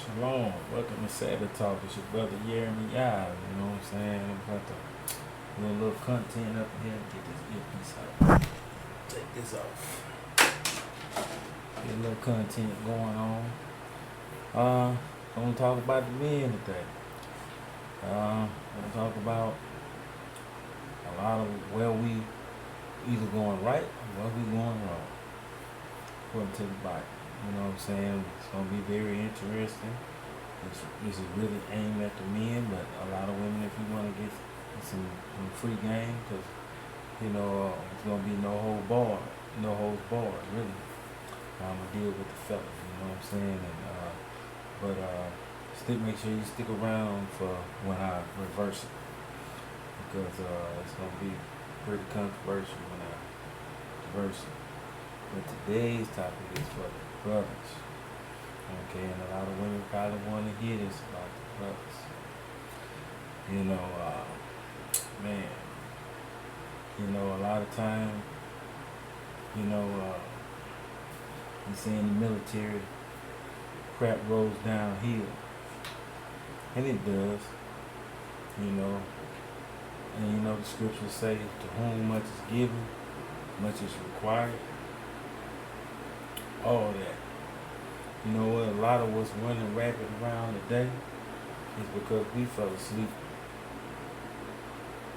Shalom, welcome to Sabbath Talk. It's your brother Jeremy Yah. You know what I'm saying? I'm about to do a little content up here. Get this earpiece out. Take this off. Get a little content going on. I'm gonna talk about the men today. I'm gonna talk about a lot of where we either going right or where we going wrong, according to the Bible. You know what I'm saying? It's gonna be very interesting. This is really aimed at the men, but a lot of women, if you want to get some free game, because it's gonna be no holds barred, really. I'm gonna deal with the fellas, you know what I'm saying, still make sure you stick around for when I reverse it, because it's gonna be pretty controversial when I reverse it. But today's topic is for the brothers. Okay, and a lot of women probably want to hear this about the brothers. Man, a lot of time, you see in the military, crap rolls downhill. And it does, And the scriptures say, to whom much is given, much is required. All that. You know what? A lot of us running rapid around today is because we fell asleep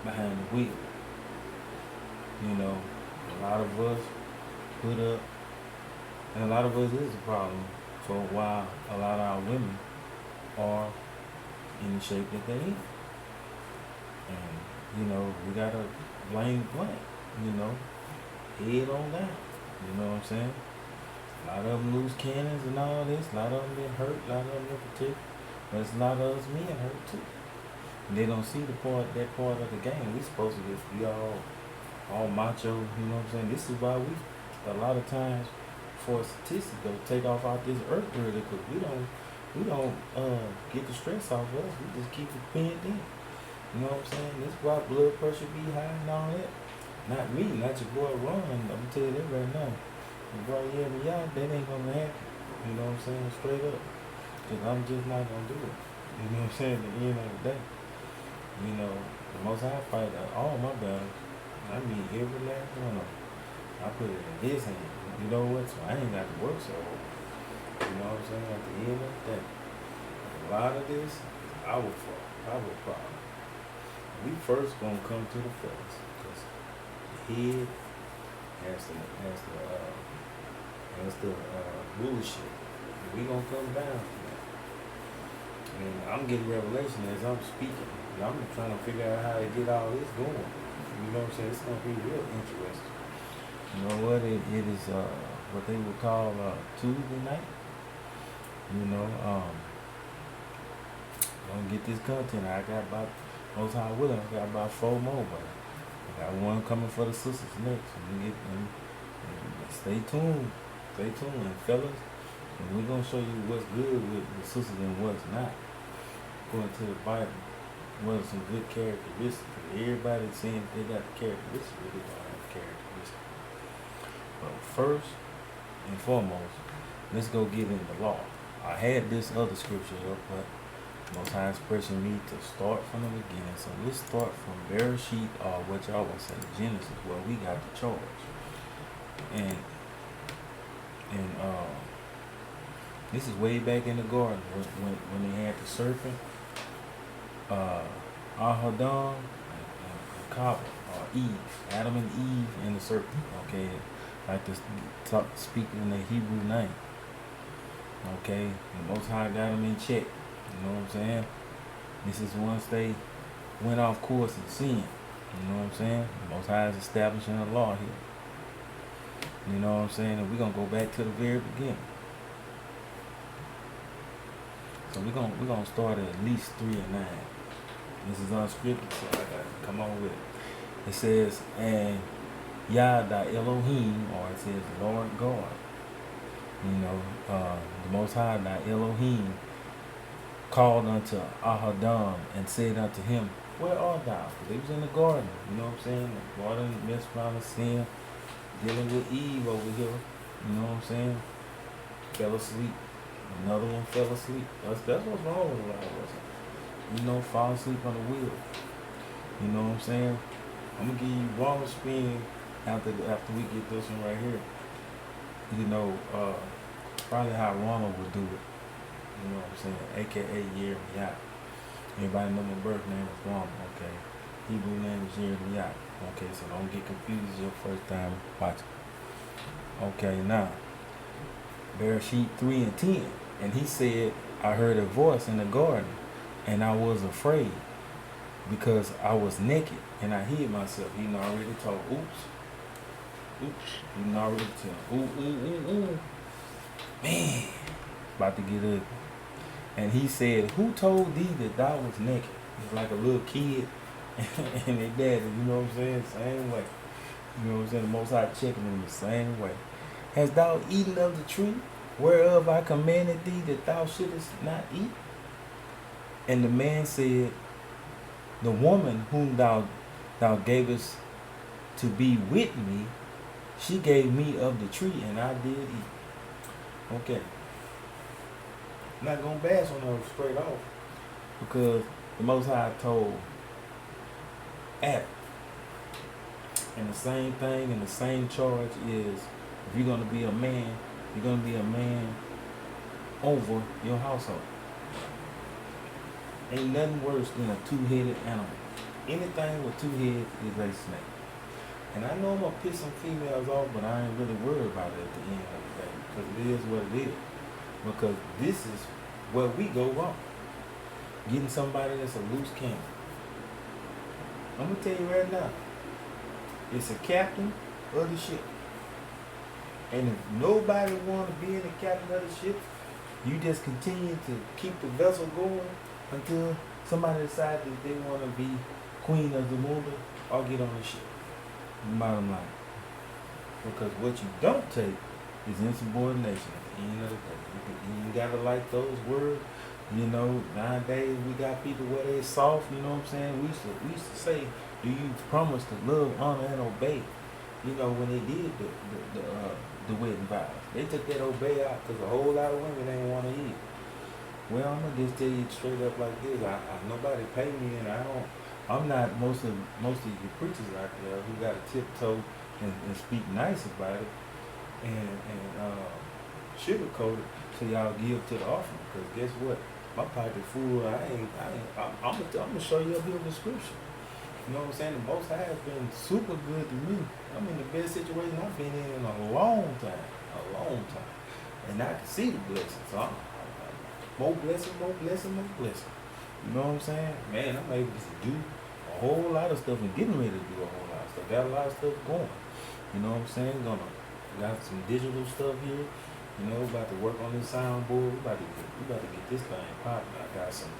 behind the wheel. A lot of us put up, and a lot of us is a problem for a while. A lot of our women are in the shape that they're in. And, we gotta blame blank, head on down. You know what I'm saying? A lot of them lose cannons and all this. A lot of them get hurt. A lot of them get protected. But it's a lot of us men hurt too. And they don't see that part of the game. We supposed to just be all macho. You know what I'm saying? This is why we a lot of times for statistics go take off out this earth early, because we don't get the stress off us. We just keep it pinned in. You know what I'm saying? This is why blood pressure be high and all that. Not me, not your boy Ron. I'm gonna tell you that right now. Bro, yeah, that ain't gonna happen. You know what I'm saying? Straight up. Because I'm just not gonna do it. You know what I'm saying? At the end of the day. The most I fight all my battles, I mean every last one of them. I put it in his hand. You know what? So I ain't got to work so hard. You know what I'm saying? At the end of the day. A lot of this is our fault, our problem. We first gonna come to the fellas. Because the head has the bullshit. We gonna come down from that. And I'm getting revelation as I'm speaking. And I'm trying to figure out how to get all this going. You know what I'm saying? It's gonna be real interesting. You know what? It is what they would call Tuesday night. Gonna get this content. I got about most high willing. I got about 4 more, but I got one coming for the sisters next. And stay tuned. Stay tuned, and fellas, and we're going to show you what's good with the sisters and what's not. According to the Bible, what are some good characteristics? Everybody's saying they got the characteristics, but they don't have characteristics. But first and foremost, let's go get in the law. I had this other scripture up, but Most High expressing me to start from the beginning. So let's start from Bereshit, or what y'all would say, Genesis, where we got the charge. And this is way back in the garden when they had the serpent, Ahadam and Kava, or Eve, Adam and Eve and the serpent. Okay, like this speaking in the Hebrew name. Okay, the Most High got them in check. You know what I'm saying? This is once they went off course and sin. You know what I'm saying? The Most High is establishing a law here. You know what I'm saying? And we're going to go back to the very beginning. So we're gonna start at least 3 and 9. This is unscripted, so I got to come on with it. It says, and Yada Elohim, or it says Lord God. The Most High, thy Elohim, called unto Ahadam and said unto him, where art thou? Because they was in the garden. You know what I'm saying? The garden messed around and sin, dealing with Eve over here. You know what I'm saying? Fell asleep Another one fell asleep. That's what's wrong with a lot of us. Fall asleep on the wheel. You know what I'm saying? I'm gonna give you one spin after we get this one right here. Probably how Ronald would do it. You know what I'm saying? AKA Year Me Out. Everybody know my birth name is Ronald, okay? Hebrew name is Year Me Out. Okay, so don't get confused your first time watching. Okay, now Bereshit 3 and 10. And he said, I heard a voice in the garden, and I was afraid because I was naked and I hid myself. He done already told, oops. He done already told, ooh. Man, about to get ugly. And he said, who told thee that thou was naked? It's like a little kid and their daddy, you know what I'm saying? Same way. You know what I'm saying? The Most High checking them the same way. Hast thou eaten of the tree whereof I commanded thee that thou shouldest not eat? And the man said, the woman whom thou gavest to be with me, she gave me of the tree, and I did eat. Okay. I'm not going to bash on her straight off, because the Most High told Adam, and the same thing and the same charge is, if you're going to be a man, you're going to be a man over your household. Ain't nothing worse than a two-headed animal. Anything with two heads is a snake. And I know I'm going to piss some females off, but I ain't really worried about it at the end of the day, because it is what it is. Because this is where we go wrong. Getting somebody that's a loose cannon. I'm going to tell you right now, it's a captain of the ship. And if nobody want to be in the captain of the ship, you just continue to keep the vessel going until somebody decides that they want to be queen of the world or get on the ship. Bottom line. Because what you don't take is insubordination at the end of the day. You gotta like those words. Nowadays we got people where they soft, you know what I'm saying? We used to say, do you promise to love, honor, and obey? When they did the wedding vows. They took that obey out because a whole lot of women ain't want to eat. Well, I'm gonna just tell you straight up like this. Nobody pay me, and I'm not most of your preachers out there who got to tiptoe and speak nice about it and sugarcoat it so y'all give to the offering. Because guess what? My pocket full. I'm gonna show you a biblical scripture. You know what I'm saying? The Most High has been super good to me. I'm in the best situation I've been in a long time. And I can see the blessings. So I'm more blessing. You know what I'm saying? Man, I'm able to do a whole lot of stuff and getting ready to do a whole lot of stuff. Got a lot of stuff going. You know what I'm saying? Got some digital stuff here. About to work on this soundboard. We about to get this thing popping. I got some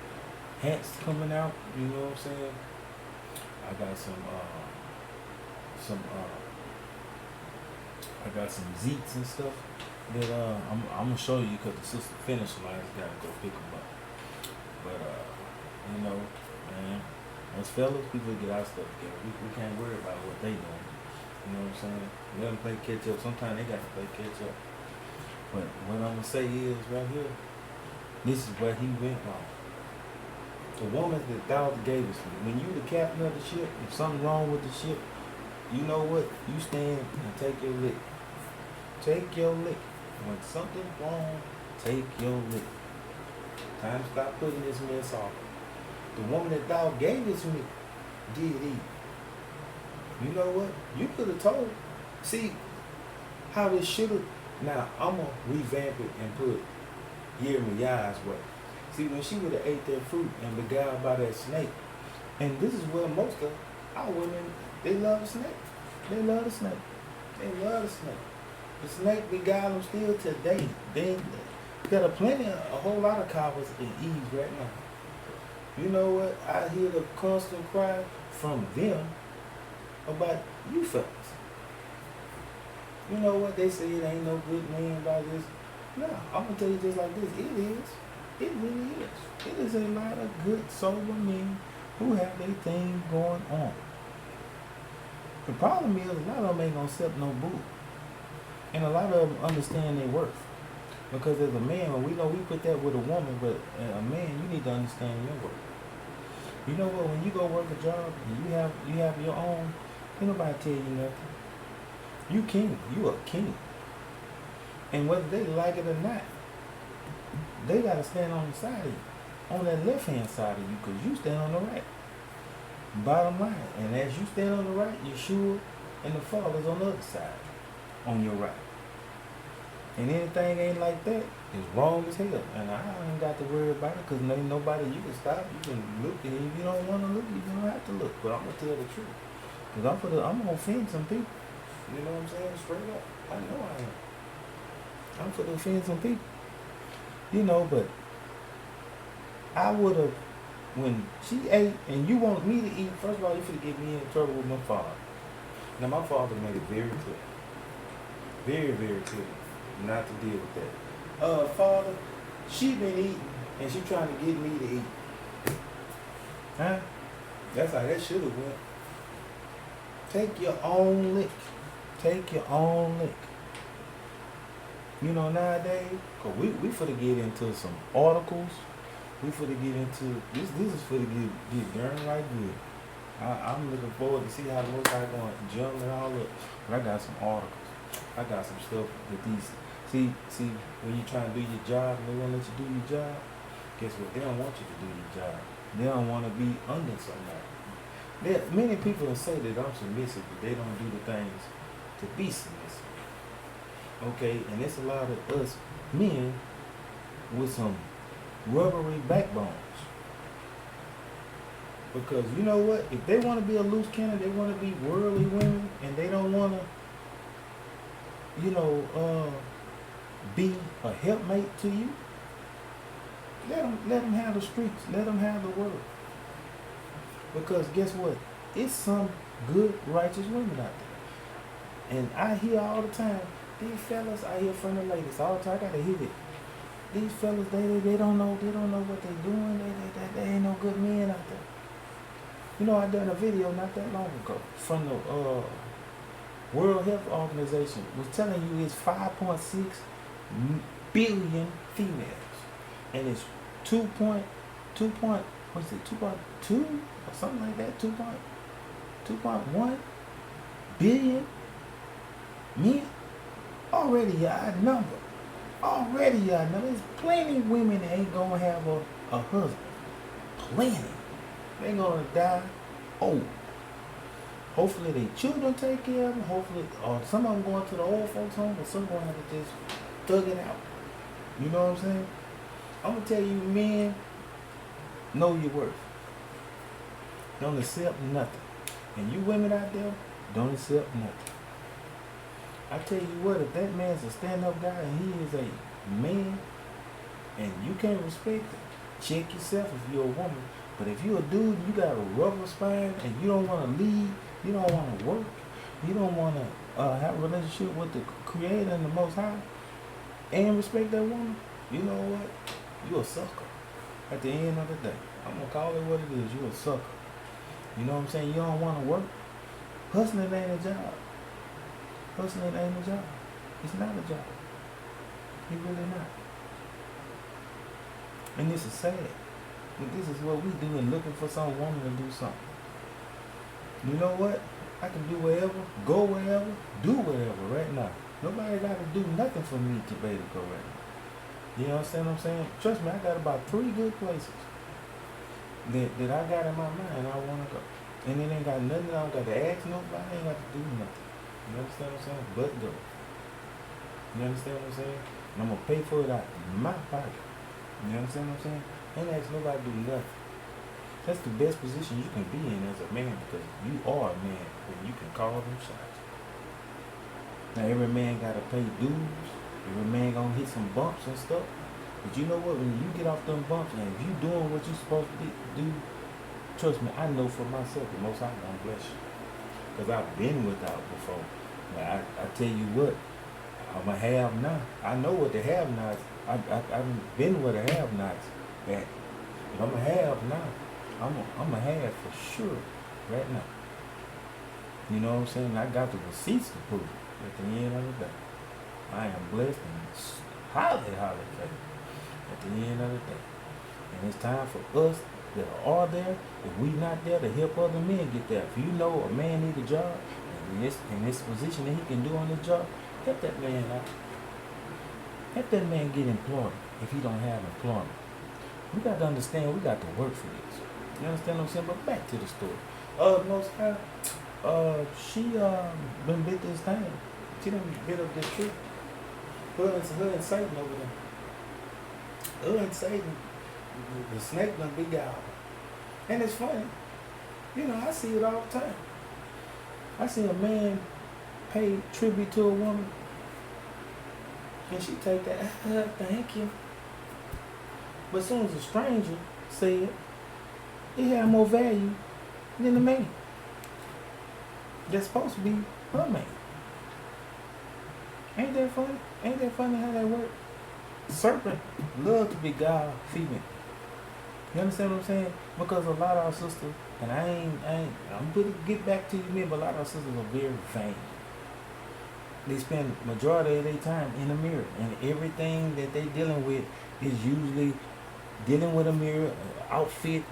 hats coming out. You know what I'm saying? I got I got some zeets and stuff that I'm gonna show you, because the sister finished line. I gotta go pick them up. But man, as fellas, people get our stuff together. We can't worry about what they doing. You know what I'm saying? Let them play catch up. Sometimes they got to play catch up. But what I'm gonna say is right here, this is where he went wrong. The woman that thou gavest me. When you the captain of the ship, if something's wrong with the ship, you know what? You stand and take your lick. Take your lick. When something's wrong, take your lick. Time to stop putting this mess off. The woman that thou gavest me did eat. You know what? You could have told. See how this should have. Now I'm gonna revamp it and put Yirmiya's way. See, when she would have ate that fruit and beguiled by that snake, and this is where most of our women, they love the snake. They love the snake. The snake beguile them still today. They got a whole lot of cowards in Eve right now. You know what? I hear the constant cry from them about you fellas. You know what? They say it ain't no good man by this. No, I'm going to tell you just like this. It is. It really is. It is a lot of good, sober men who have their thing going on. The problem is a lot of them ain't going to accept no boo. And a lot of them understand their worth. Because as a man, when we know we put that with a woman, but a man, you need to understand your work. You know what? When you go work a job and you have your own, ain't nobody tell you nothing. You king. You a king. And whether they like it or not, they gotta stand on the side of you, on that left hand side of you, because you stand on the right. Bottom line. And as you stand on the right, Yeshua and the Father is on the other side, on your right. And anything ain't like that is wrong as hell. And I ain't got to worry about it because ain't nobody, you can stop, you can look, and if you don't want to look, you don't have to look. But I'm going to tell the truth. Because I'm going to offend some people. You know what I'm saying? Straight up. I know I am. I'm for to offend some people. You know, but I would have, when she ate and you want me to eat, first of all, you finna get me in trouble with my father. Now, my father made it very clear. Very, very clear. Not to deal with that. Father, she been eating and she trying to get me to eat. Huh? That's how that should have went. Take your own lick. Take your own lick. You know, nowadays, cause we finna get into some articles. We finna get into this is finna get darn right good. I'm looking forward to see how the most I gonna jump and all up. But I got some articles. I got some stuff with these. See, when you trying to do your job and they won't let you do your job, guess what? They don't want you to do your job. They don't want to be under somebody. Many people will say that I'm submissive, but they don't do the things to be submissive. Okay, and it's a lot of us men with some rubbery backbones. Because you know what? If they want to be a loose cannon, they want to be worldly women, and they don't want to, be a helpmate to you, let them have the streets. Let them have the world. Because guess what? It's some good, righteous women out there. And I hear all the time, these fellas, I hear from the ladies all the time, I gotta hear it. These fellas, they don't know what they're doing. They ain't no good men out there. You know, I done a video not that long ago from the World Health Organization was telling you it's 5.6 billion females, and it's 2.2 or something like that, 2.1 billion men. Already y'all outnumbered. There's plenty of women that ain't gonna have a husband. Plenty. They gonna die old. Hopefully their children take care of them. Hopefully, or some of them going to the old folks home, but some gonna have to just thug it out. You know what I'm saying? I'm gonna tell you, men, know your worth. Don't accept nothing. And you women out there, don't accept nothing. I tell you what, if that man's a stand-up guy and he is a man, and you can't respect it, check yourself if you're a woman. But if you're a dude, you got a rubber spine, and you don't want to lead, you don't want to work, you don't want to have a relationship with the Creator and the Most High, and respect that woman, you know what? You're a sucker. At the end of the day, I'm going to call it what it is. You're a sucker. You know what I'm saying? You don't want to work. Hustling ain't a job. Hustling ain't a job. It's not a job. It's really not. And this is sad. But this is what we do in looking for some woman to do something. You know what? I can do wherever, go wherever, do wherever right now. Nobody got to do nothing for me to be able to go right now. You understand what I'm saying? Trust me, I got about 3 good places that I got in my mind I want to go. And it ain't got nothing, I don't got to ask nobody, I ain't got to do nothing. You understand what I'm saying? But go. You understand what I'm saying? And I'm going to pay for it out of my pocket. You understand what I'm saying? Ain't ask nobody to do nothing. That's the best position you can be in as a man, because you are a man when you can call them shots. Now every man gotta pay dues. Every man gonna hit some bumps and stuff. But you know what? When you get off them bumps and if you doing what you supposed to do, trust me, I know for myself the Most High gonna bless you. Because I've been without before. Now I tell you what, I'm a have now. I know what the have nots. I've been where the have nots at. But I'm a have now. I'm a have for sure right now. You know what I'm saying? I got the receipts to prove at the end of the day. I am blessed and highly favored at the end of the day. And it's time for us that are there, if we not there, to help other men get there. If you know a man need a job, and in this position that he can do on his job, help that man out. Help that man get employment if he don't have employment. We got to understand we got to work for this. You understand what I'm saying? But back to the story. Most high, she been bit this thing. She done bit up this tree. Her and Satan over there. Her and Satan, the snake done big out. And it's funny. You know, I see it all the time. I see a man pay tribute to a woman, and she take that, thank you. But as soon as a stranger say it, it had more value than the man. That's supposed to be her man. Ain't that funny? Ain't that funny how that works? Serpent love to beguile female. You understand what I'm saying? Because a lot of our sisters, and I'm gonna get back to you, men, but a lot of our sisters are very vain. They spend majority of their time in the mirror, and everything that they dealing with is usually dealing with a mirror, outfit.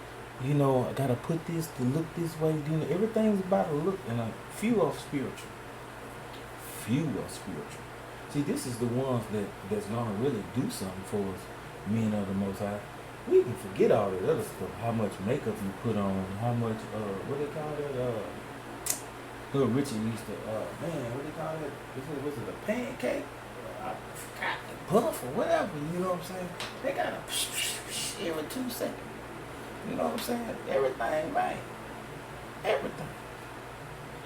You know, I gotta put this to look this way. You know, everything's about a look, and a few are spiritual. Few are spiritual. See, this is the ones that's gonna really do something for us, men of the Most High. We can forget all that other stuff. How much makeup you put on, how much what they call that? Little Richard used to man, what they call that? Was it a pancake? I forgot, the puff or whatever. You know what I'm saying? They got a every 2 seconds. You know what I'm saying? Everything, man. Everything.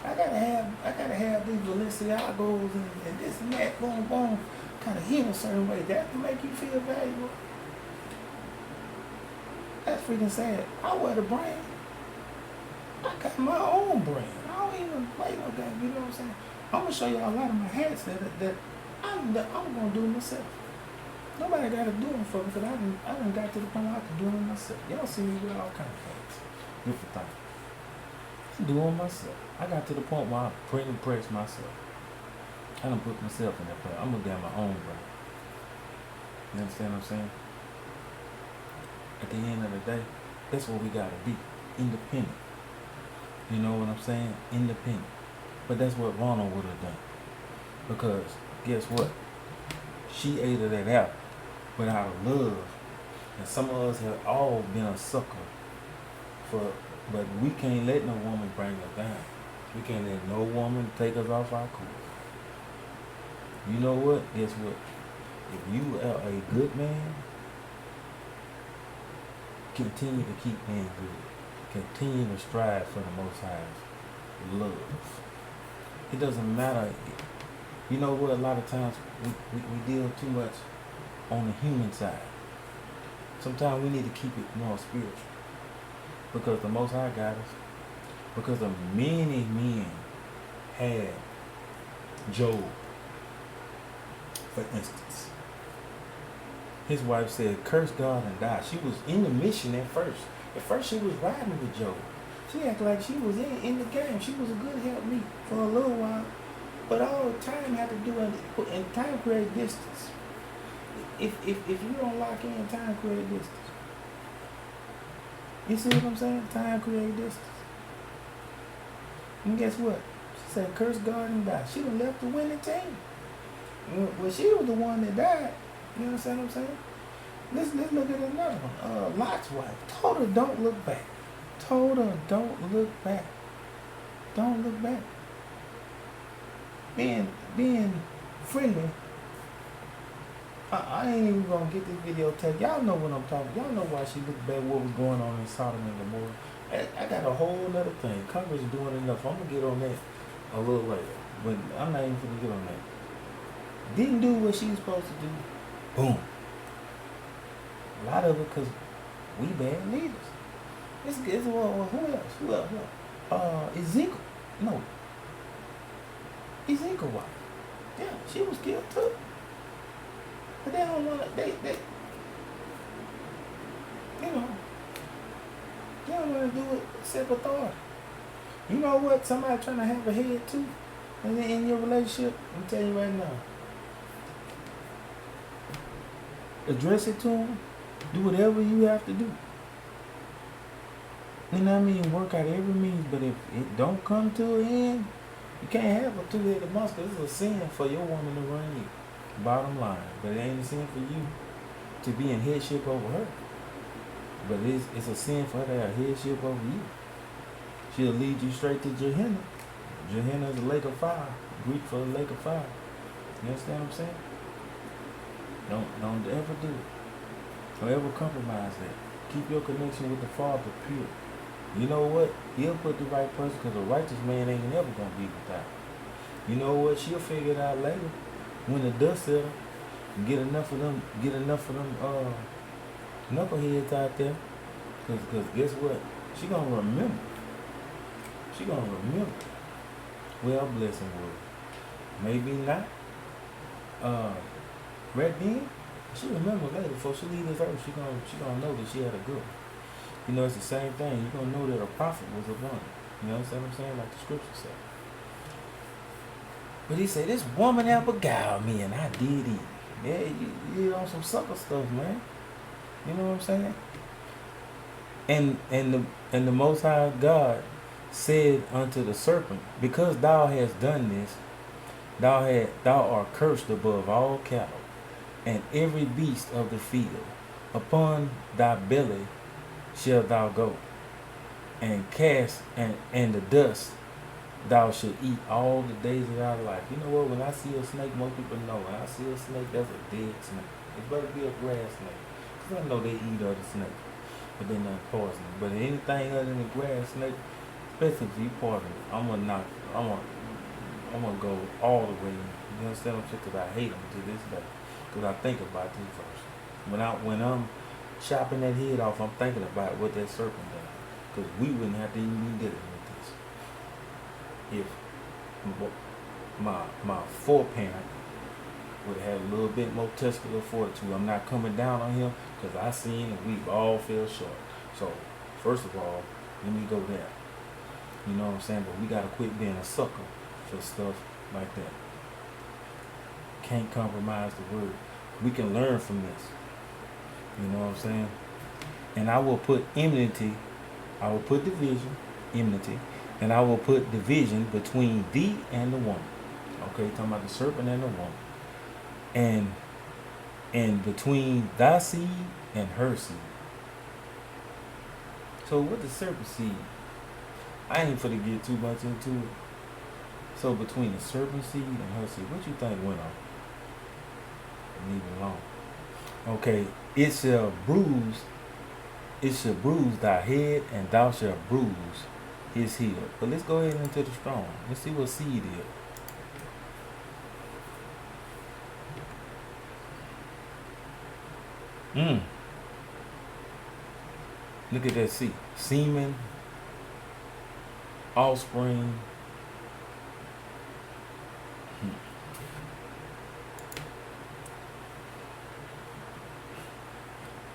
I gotta have these Balenciagos and this and that, boom, boom, kind of hit a certain way. That to make you feel valuable. That's freaking sad. I wear the brand. I got my own brand. I don't even play no game. You know what I'm saying? I'm gonna show you a lot of my hats that I'm gonna do myself. Nobody gotta do them for me because I done got to the point where I can do them myself. Y'all see me with all kinds of hats, different things. I do them myself. I got to the point where I print and press myself. I done put myself in that place. I'm gonna get my own brand. You understand what I'm saying? At the end of the day, that's what we gotta be. Independent. You know what I'm saying? Independent. But that's what Ronald would have done. Because guess what? She ate of that apple without a love. And some of us have all been a sucker for, but we can't let no woman bring us down. We can't let no woman take us off our course. You know what? Guess what? If you are a good man, continue to keep being good. Continue to strive for the Most High's love. It doesn't matter. You know what? A lot of times we deal too much on the human side. Sometimes we need to keep it more spiritual. Because the Most High got us. Because of many men had Job, for instance. His wife said, curse God and die. She was in the mission at first. At first she was riding with Job. She acted like she was in the game. She was a good helpmeet for a little while. But all time had to do, and time creates distance. If you don't lock in, time creates distance. You see what I'm saying? Time creates distance. And guess what? She said, curse God and die. She done left the winning team. Well, she was the one that died. You understand what I'm saying? Let's look at another one. Lot's wife. Told her don't look back. Told her don't look back. Don't look back. Being friendly. I ain't even gonna get this video taken. Y'all know what I'm talking. Y'all know why she looked back. What was going on in Sodom and Gomorrah? I got a whole other thing. Congress is doing enough. I'm gonna get on that a little later, but I'm not even gonna get on that. Didn't do what she was supposed to do. Boom. A lot of it because we bad leaders. Who else? Ezekiel. No. Ezekiel wife. Yeah, she was killed too. But they don't want to, they don't want to do it except authority. You know what? Somebody trying to have a head too. And then in your relationship, I'm telling you right now. address it to them. Do whatever you have to do. You know what I mean? Work out every means, but if it don't come to an end, you can't have a two-headed monster. It's a sin for your woman to run you. Bottom line. But it ain't a sin for you to be in headship over her. But it's a sin for her to have headship over you. She'll lead you straight to Gehenna. Gehenna is a lake of fire. Greek for the lake of fire. You understand what I'm saying? Don't ever do it. Don't ever compromise that. Keep your connection with the Father pure. You know what? He'll put the right person, because a righteous man ain't never gonna be without. You know what? She'll figure it out later when the dust settles. Get enough of them knuckleheads out there. Cause guess what? She gonna remember. She gonna remember. Well, blessing word. Maybe not. Right then, she remember later before she leave this earth. She gonna know that she had a good one. You know, it's the same thing. You're going to know that a prophet was a woman. You know what I'm saying? Like the scripture said. But he said, this woman that beguiled me and I did it. Yeah, you on some sucker stuff, man. You know what I'm saying? And the Most High God said unto the serpent, because thou hast done this, thou art cursed above all cattle and every beast of the field. Upon thy belly shalt thou go, and cast and the dust thou shalt eat all the days of thy life. You know what? When I see a snake, most people know. When I see a snake, that's a dead snake. It better be a grass snake, because I know they eat other snakes, but they're not poisonous. But anything other than a grass snake, especially if you poison, I'm gonna go all the way. You understand what I'm saying? Because I hate them to this day. Because I think about this verse. When I'm chopping that head off, I'm thinking about what that serpent done. Because we wouldn't have to even be dealing with this. If my foreparent would have a little bit more testicular fortitude. I'm not coming down on him, because I seen and we all fell short. So, first of all, let me go there. You know what I'm saying? But we got to quit being a sucker for stuff like that. Can't compromise the word. We can learn from this. You know what I'm saying? And I will put enmity, I will put division, enmity, and I will put division between thee and the woman. Okay, talking about the serpent and the woman. And between thy seed and her seed. So with the serpent seed, I ain't finna get too much into it. So between the serpent seed and her seed, what you think went on? Leave it alone. Okay, it shall bruise thy head, and thou shalt bruise his heel. But let's go ahead into the strong. Let's see what seed is. Look at that seed. Semen, offspring.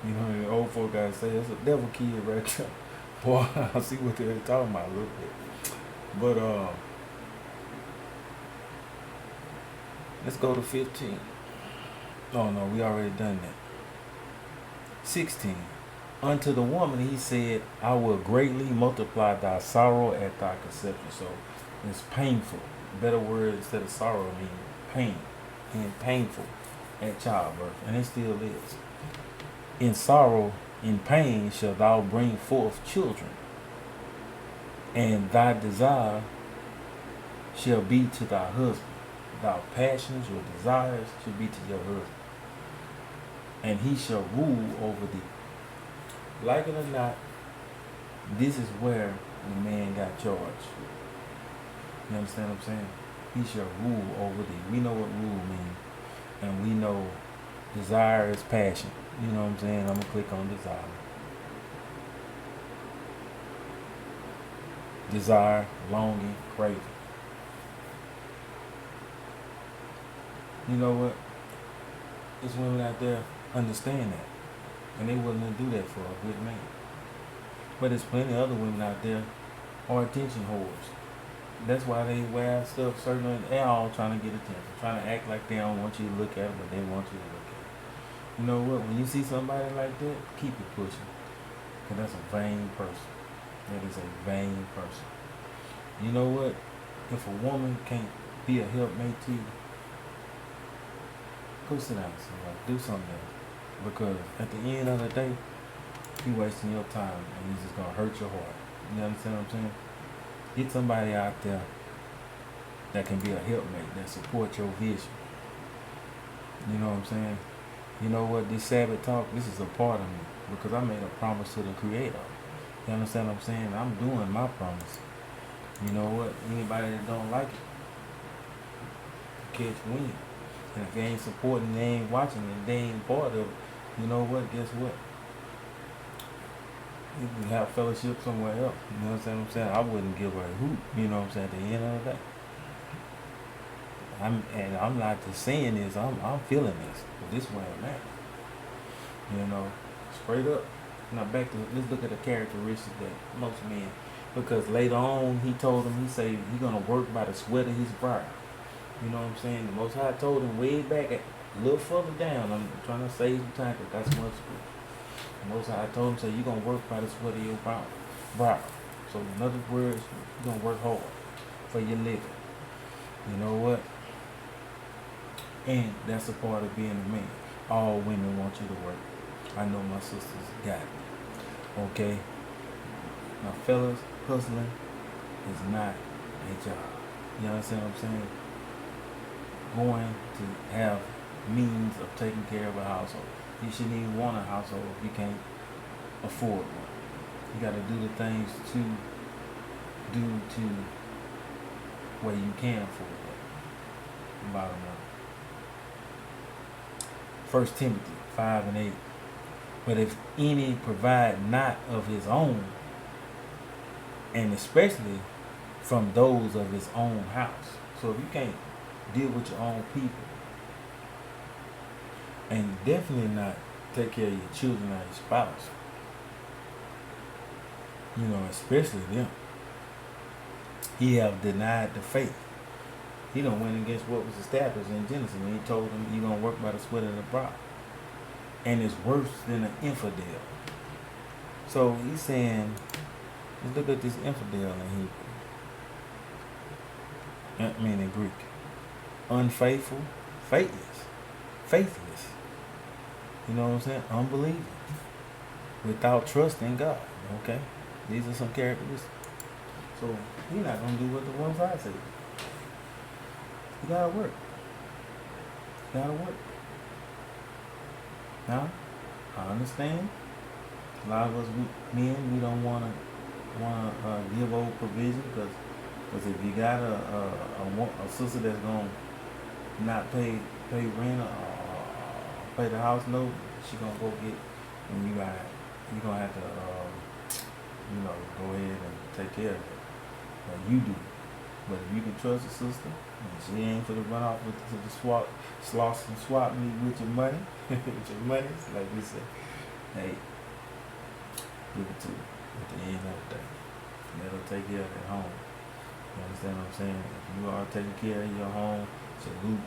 You know, the old folk gotta say, it's a devil kid right there. Boy, I see what they're talking about a little bit. But let's go to 15. Oh no, we already done that. 16. Unto the woman he said, I will greatly multiply thy sorrow at thy conception. So it's painful. Better word instead of sorrow means pain. And painful at childbirth. And it still is. In sorrow, in pain shalt thou bring forth children, and thy desire shall be to thy husband. Thy passions, your desires shall be to your husband, and he shall rule over thee. Like it or not, this is where the man got charged. You understand what I'm saying? He shall rule over thee. We know what rule means, and we know desire is passion. You know what I'm saying? I'm going to click on desire. Desire, longing, craving. You know what? There's women out there understand that. And they willing to do that for a good man. But there's plenty of other women out there are attention whores. That's why they wear stuff certain. They're all trying to get attention. Trying to act like they don't want you to look at it, but they want you to look at it. You know what? When you see somebody like that, keep it pushing. Because that's a vain person. That is a vain person. You know what? If a woman can't be a helpmate to you, go sit down somewhere. Do something else. Because at the end of the day, you wasting your time and it's just gonna hurt your heart. You understand what I'm saying? Get somebody out there that can be a helpmate, that support your vision. You know what I'm saying? You know what? This Sabbath talk, this is a part of me. Because I made a promise to the Creator. You understand what I'm saying? I'm doing my promise. You know what? Anybody that don't like it, catch wind. And if they ain't supporting, they ain't watching, and they ain't part of it, you know what? Guess what? You can have fellowship somewhere else. You know what I'm saying? I wouldn't give a hoot. You know what I'm saying? At the end of the day, I'm not just saying this. I'm feeling this. But this way I'm at. You know, straight up. Now back to let's look at the characteristics that most men. Because later on he told him, he said he gonna work by the sweat of his brow. You know what I'm saying? The Most High told him way back at a little further down. I'm trying to save some time because that's much. The Most High told him, say you're gonna work by the sweat of your brow. So in other words, you're gonna work hard for your living. You know what? And that's a part of being a man. All women want you to work. I know my sisters got it. Okay? Now fellas, hustling is not a job. You understand what I'm saying? Going to have means of taking care of a household. You shouldn't even want a household if you can't afford one. You got to do the things to where you can afford it. Bottom line. 1 Timothy 5:8. But if any provide not of his own, and especially from those of his own house. So if you can't deal with your own people, and definitely not take care of your children or your spouse, you know, especially them, he have denied the faith. He don't went against what was established in Genesis when he told them you're gonna work by the sweat of the brow, and it's worse than an infidel. So he's saying, let's look at this infidel in Hebrew. I mean in Greek. Unfaithful, faithless. You know what I'm saying? Unbelieving. Without trust in God. Okay? These are some characteristics. So you're not gonna do what the one side says. You gotta work. You gotta work. Now, I understand. A lot of us men, we don't wanna give over provision because if you got a sister that's gonna not pay rent or pay the house note, she gonna go get, and you gonna have to go ahead and take care of it. Like you do. But if you can trust a sister and she ain't for to run off with to the swap me with your money, like we say, hey, give it to her at the end of the day. Let her take care of it at home. You understand what I'm saying? If you are taking care of your home, salute.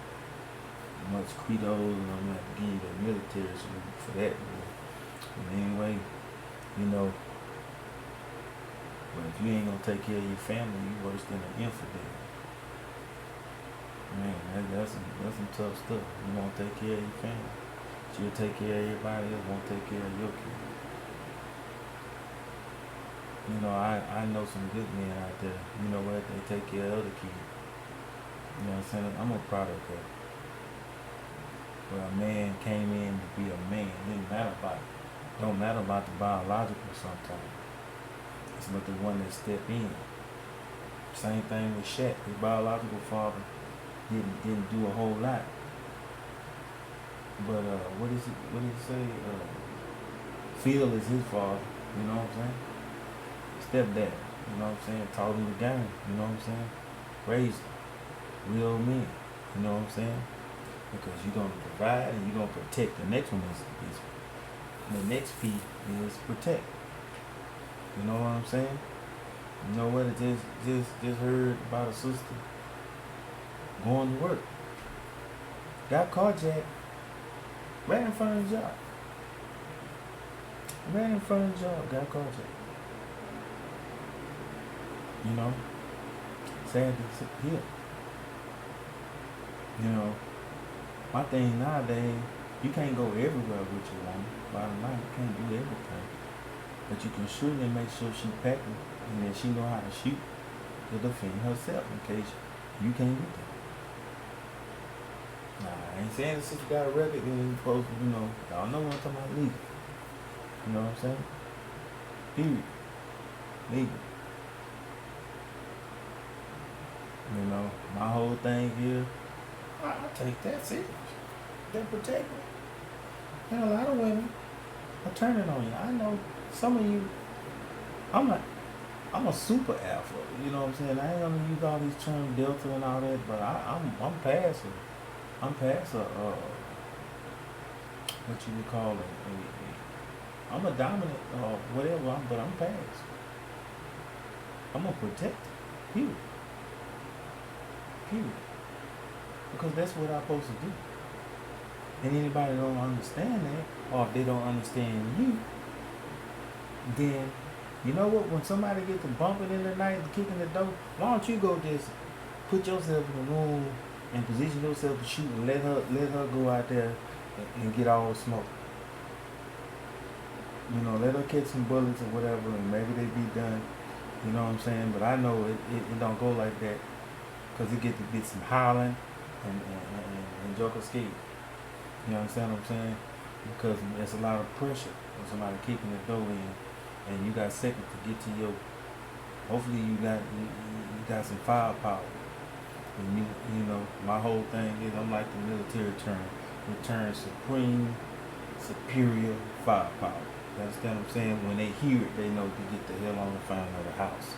Much credos, and I'm gonna have to give you the military salute for that. But anyway, you know, but if you ain't gonna take care of your family, you worse than an infidel. Man, that's some tough stuff. You won't take care of your family. You'll take care of everybody else, won't take care of your kids. You know, I know some good men out there, you know what, they take care of other kids. You know what I'm saying? I'm a product of it. Where a man came in to be a man. Don't matter about the biological sometimes. It's but the one that stepped in. Same thing with Shaq. His biological father didn't do a whole lot. But what did he say? Phil is his father, you know what I'm saying? Stepdad, you know what I'm saying? Taught him the game, you know what I'm saying? Raised him. Real men, you know what I'm saying? Because you're going to provide and you're going to protect. The next one is the next P is protect. You know what I'm saying? You know what? I just heard about a sister going to work. Got carjacked. Right in front of the job. Right in front of the job, got caught it. You know? Sad to hear. You know, my thing nowadays, you can't go everywhere with your woman. Bottom line, you can't do everything. But you can surely make sure she packing and that she know how to shoot to defend herself in case you can't do that. Nah, I ain't saying the sister got a record and you supposed to, y'all know what I'm talking about legal. You know what I'm saying? Period. Legal. My whole thing is, I take that serious. They protect me. And a lot of women are turning on you. I know some of you, I'm a super alpha. You know what I'm saying? I ain't gonna use all these terms, delta and all that, but I'm past it. I'm past what you would call I'm a dominant whatever, but I'm past. I'm a protector. Period. Because that's what I'm supposed to do. And anybody don't understand that, or if they don't understand you, then you know what? When somebody gets to bumping in the night and kicking the door, why don't you go just put yourself in the room and position yourself to shoot and let her go out there and get all the smoke. Let her catch some bullets or whatever, and maybe they be done. You know what I'm saying? But I know it don't go like that, because it get to be some howling and joker scared. You understand what I'm saying? Because there's a lot of pressure when somebody kicking the door in, and you got seconds to get to your. Hopefully you got some firepower. And my whole thing is I'm like the military term, return supreme, superior firepower. You understand what I'm saying? When they hear it, they know to get the hell on the front of the house.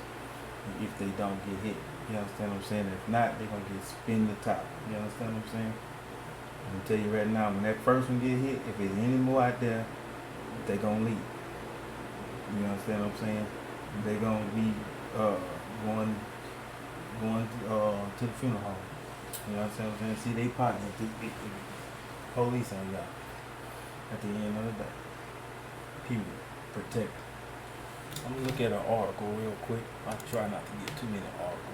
And if they don't get hit, you understand what I'm saying? If not, they're gonna get spin the top. You understand what I'm saying? I'm gonna tell you right now, when that first one get hit, if there's any more out there, they gonna leave. You understand what I'm saying? They gonna be going to the funeral home. You know what I'm saying? See, they partner the police on y'all at the end of the day. Period. Protect. I'm gonna look at an article real quick. I try not to get too many articles.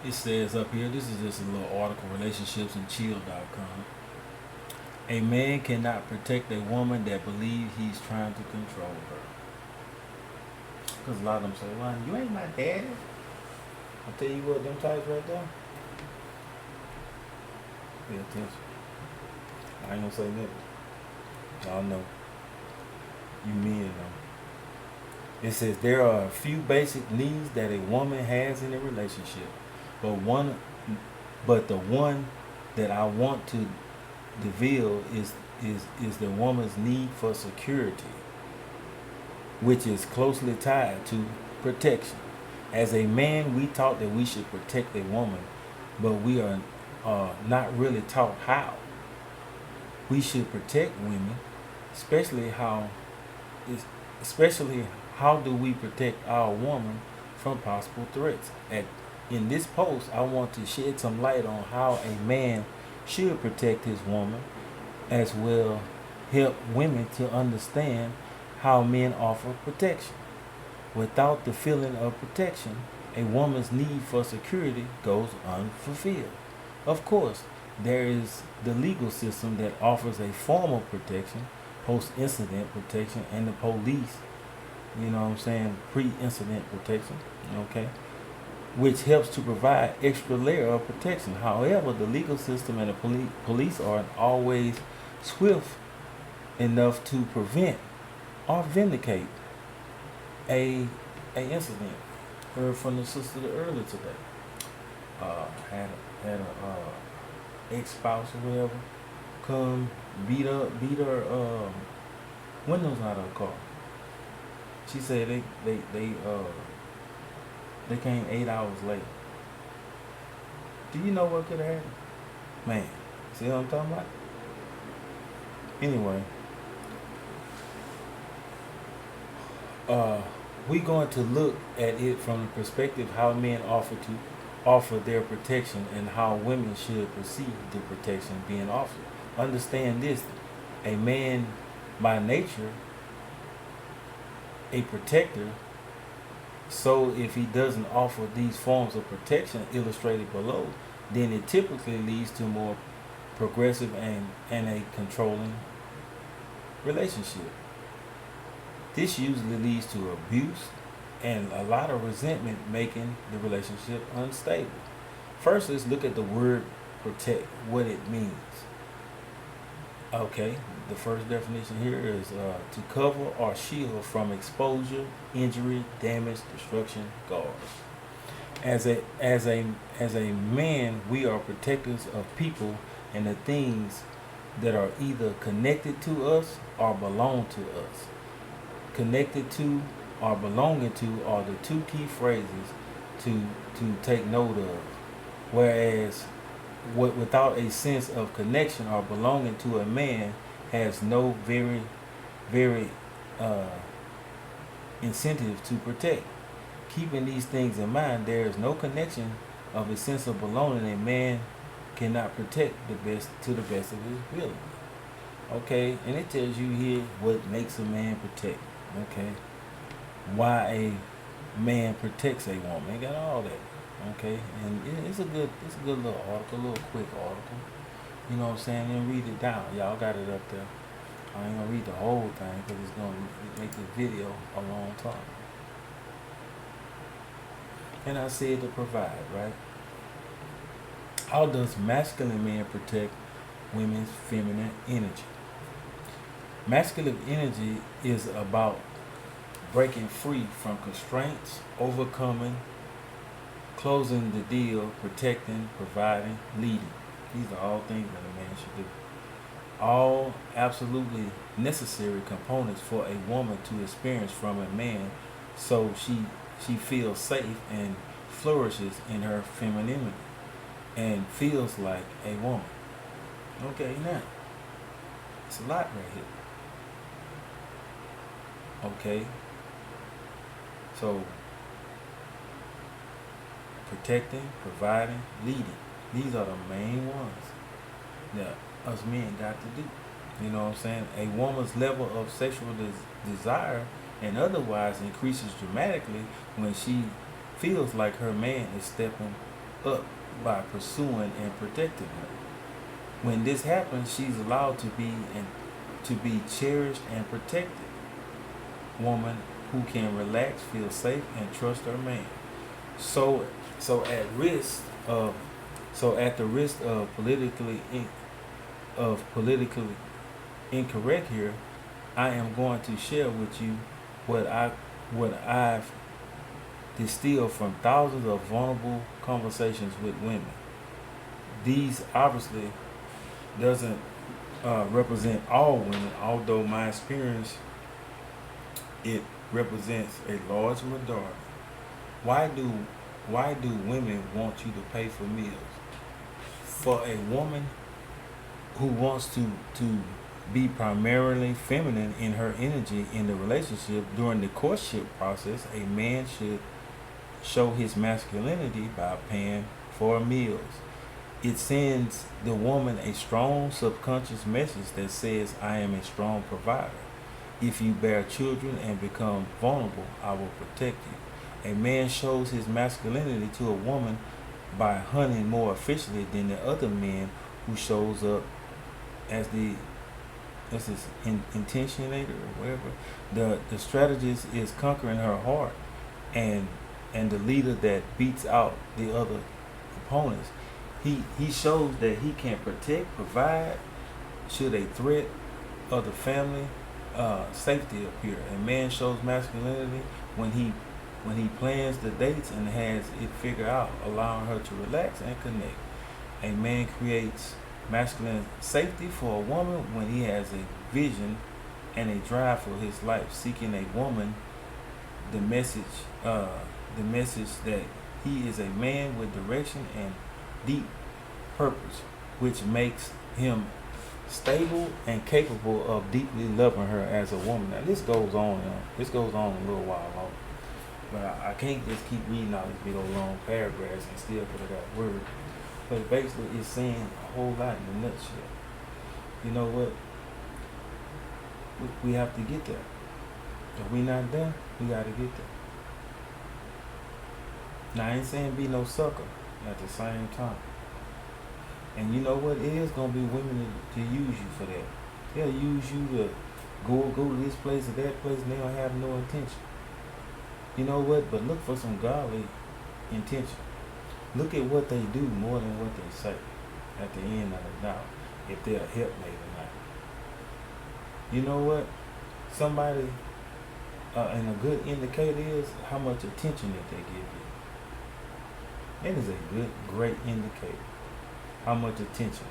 It says up here, this is just a little article, relationshipsandchill.com. A man cannot protect a woman that believes he's trying to control her. Because a lot of them say, well, you ain't my daddy. I'll tell you what, them types right there. Pay attention. I ain't gonna say nothing. Y'all know. You men know. It says there are a few basic needs that a woman has in a relationship. But the one that I want to reveal is the woman's need for security, which is closely tied to protection. As a man, we taught that we should protect a woman, but we are not really taught how. We should protect women, especially how do we protect our woman from possible threats. In this post, I want to shed some light on how a man should protect his woman, as well help women to understand how men offer protection. Without the feeling of protection, a woman's need for security goes unfulfilled. Of course, there is the legal system that offers a form of protection, post-incident protection, and the police, pre-incident protection, okay, which helps to provide extra layer of protection. However, the legal system and the police aren't always swift enough to prevent or vindicate a incident. Heard from the sister earlier today. Had a ex-spouse or whatever come beat her windows out of her car. She said they came 8 hours late. Do you know what could have happened? Man, see what I'm talking about? Anyway, we going to look at it from the perspective how men offer to offer their protection and how women should perceive the protection being offered. Understand this: a man by nature, a protector. So if he doesn't offer these forms of protection illustrated below, then it typically leads to more progressive and a controlling relationship. This usually leads to abuse and a lot of resentment, making the relationship unstable. First, let's look at the word protect, what it means. Okay, the first definition here is to cover or shield from exposure, injury, damage, destruction, guard. As a man, we are protectors of people and the things that are either connected to us or belong to us. Connected to or belonging to are the two key phrases to take note of. Whereas without a sense of connection or belonging to a man has no very uh, incentive to protect. Keeping these things in mind, there is no connection of a sense of belonging. A man cannot protect the best to the best of his ability. Okay, and it tells you here what makes a man protect. Okay, why a man protects a woman. It got all that. Okay, and it's a good little article, a little quick article. You know what I'm saying? And read it down. Y'all got it up there. I ain't gonna read the whole thing because it's gonna make the video a long time. And I said to provide, right? How does masculine men protect women's feminine energy? Masculine energy is about breaking free from constraints, overcoming, closing the deal, protecting, providing, leading. These are all things that a man should do. All absolutely necessary components for a woman to experience from a man so she feels safe and flourishes in her femininity and feels like a woman. Okay, now, it's a lot right here. Okay, so protecting, providing, leading. These are the main ones that us men got to do. You know what I'm saying? A woman's level of sexual desire and otherwise increases dramatically when she feels like her man is stepping up by pursuing and protecting her. When this happens, she's allowed to be cherished and protected. Woman who can relax, feel safe, and trust her man. So at the risk of politically incorrect here, I am going to share with you what I've distilled from thousands of vulnerable conversations with women. These obviously doesn't represent all women, although my experience it represents a large majority. Why do women want you to pay for meals? For a woman who wants to be primarily feminine in her energy in the relationship during the courtship process, a man should show his masculinity by paying for meals. It sends the woman a strong subconscious message that says, I am a strong provider. If you bear children and become vulnerable, I will protect you. A man shows his masculinity to a woman by hunting more efficiently than the other men who shows up as his intentionator or whatever. The strategist is conquering her heart and the leader that beats out the other opponents. He shows that he can protect, provide should a threat of the family safety appear. A man shows masculinity when he plans the dates and has it figured out, allowing her to relax and connect. A man creates masculine safety for a woman when he has a vision and a drive for his life, seeking a woman the message that he is a man with direction and deep purpose, which makes him stable and capable of deeply loving her as a woman. Now this goes on a little while long. But I can't just keep reading all these big old long paragraphs and still put it that word. But basically, it's saying a whole lot in a nutshell. You know what? We have to get there. If we not there, we got to get there. Now, I ain't saying be no sucker at the same time. And you know what? It is going to be women to use you for that. They'll use you to go to this place or that place, and they don't have no intention. You know what? But look for some godly intention. Look at what they do more than what they say at the end of it now, if they're a helpmate or not. You know what? Somebody, and a good indicator is how much attention that they give you. That is a great indicator. How much attention.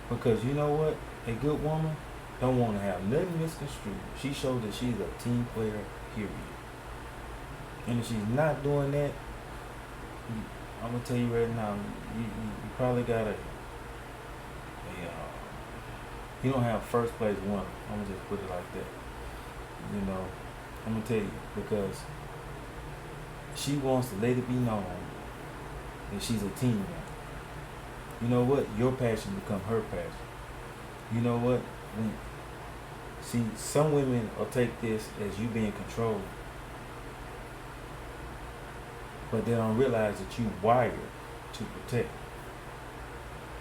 Because you know what? A good woman don't want to have nothing misconstrued. She shows that she's a team player, period. And if she's not doing that, I'm gonna tell you right now, you probably got you don't have first place winner. I'm gonna just put it like that. You know, I'm gonna tell you, because she wants to let it be known that she's a team. You know what? Your passion become her passion. You know what? See, some women will take this as you being controlled, but they don't realize that you wired to protect.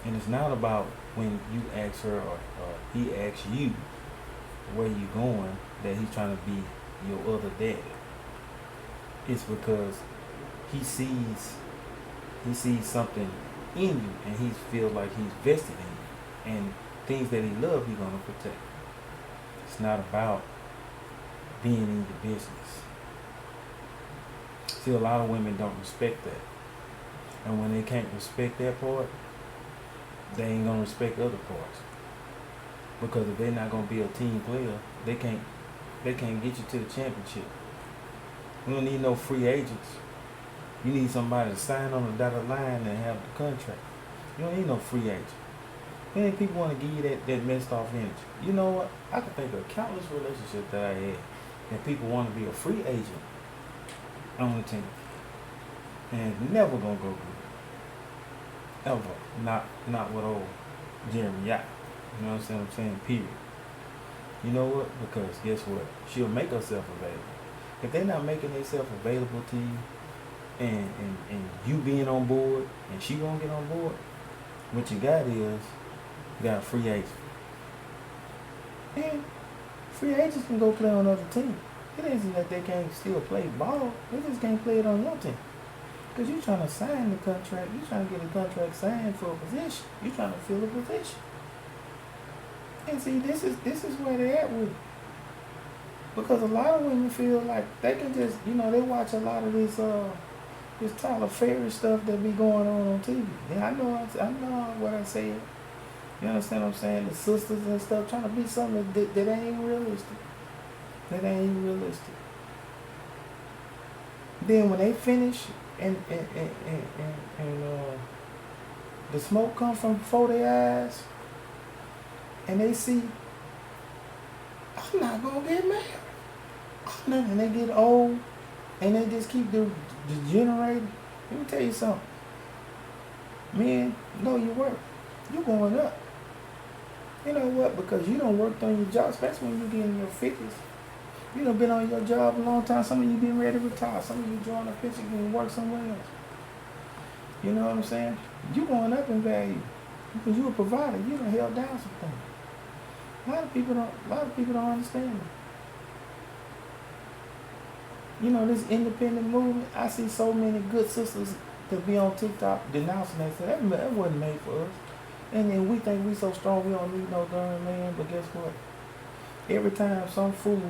And it's not about when you ask her or he asks you where you going that he's trying to be your other daddy. It's because he sees something in you, and he feels like he's vested in you, and things that he loves he's gonna protect. It's not about being in your business. See, a lot of women don't respect that. And when they can't respect that part, they ain't gonna respect other parts. Because if they're not gonna be a team player, they can't get you to the championship. We don't need no free agents. You need somebody to sign on the dotted line and have the contract. You don't need no free agent. Many people want to give you that messed off energy. You know what? I can think of countless relationships that I had that people want to be a free agent on the team. And it's never gonna go good. Ever. Not with old Jeremy Yacht. You know what I'm saying? Period. You know what? Because guess what? She'll make herself available. If they're not making themselves available to you, and you being on board, and she won't get on board, what you got is, you got a free agent. And free agents can go play on other teams. It isn't that they can't still play ball. They just can't play it on your team. Because you're trying to sign the contract. You're trying to get a contract signed for a position. You're trying to fill a position. And see, this is where they're at with it. Because a lot of women feel like they can just, they watch a lot of this Tyler Perry stuff that be going on TV. Yeah, I know what I said. You understand what I'm saying? The sisters and stuff trying to be something that ain't realistic. That ain't realistic. Then when they finish and the smoke comes from before their eyes, and they see, I'm not gonna get married. And they get old, and they just keep degenerating. Let me tell you something. Men, know your worth. You're going up. You know what? Because you done worked on your job, especially when you get in your 50s. You done been on your job a long time. Some of you been ready to retire. Some of you drawing a picture and work somewhere else. You know what I'm saying? You going up in value because you a provider. You done held down some things. A lot of people don't understand that. This independent movement, I see so many good sisters that be on TikTok denouncing that. That wasn't made for us. And then we think we so strong we don't need no darn man. But guess what? Every time some fool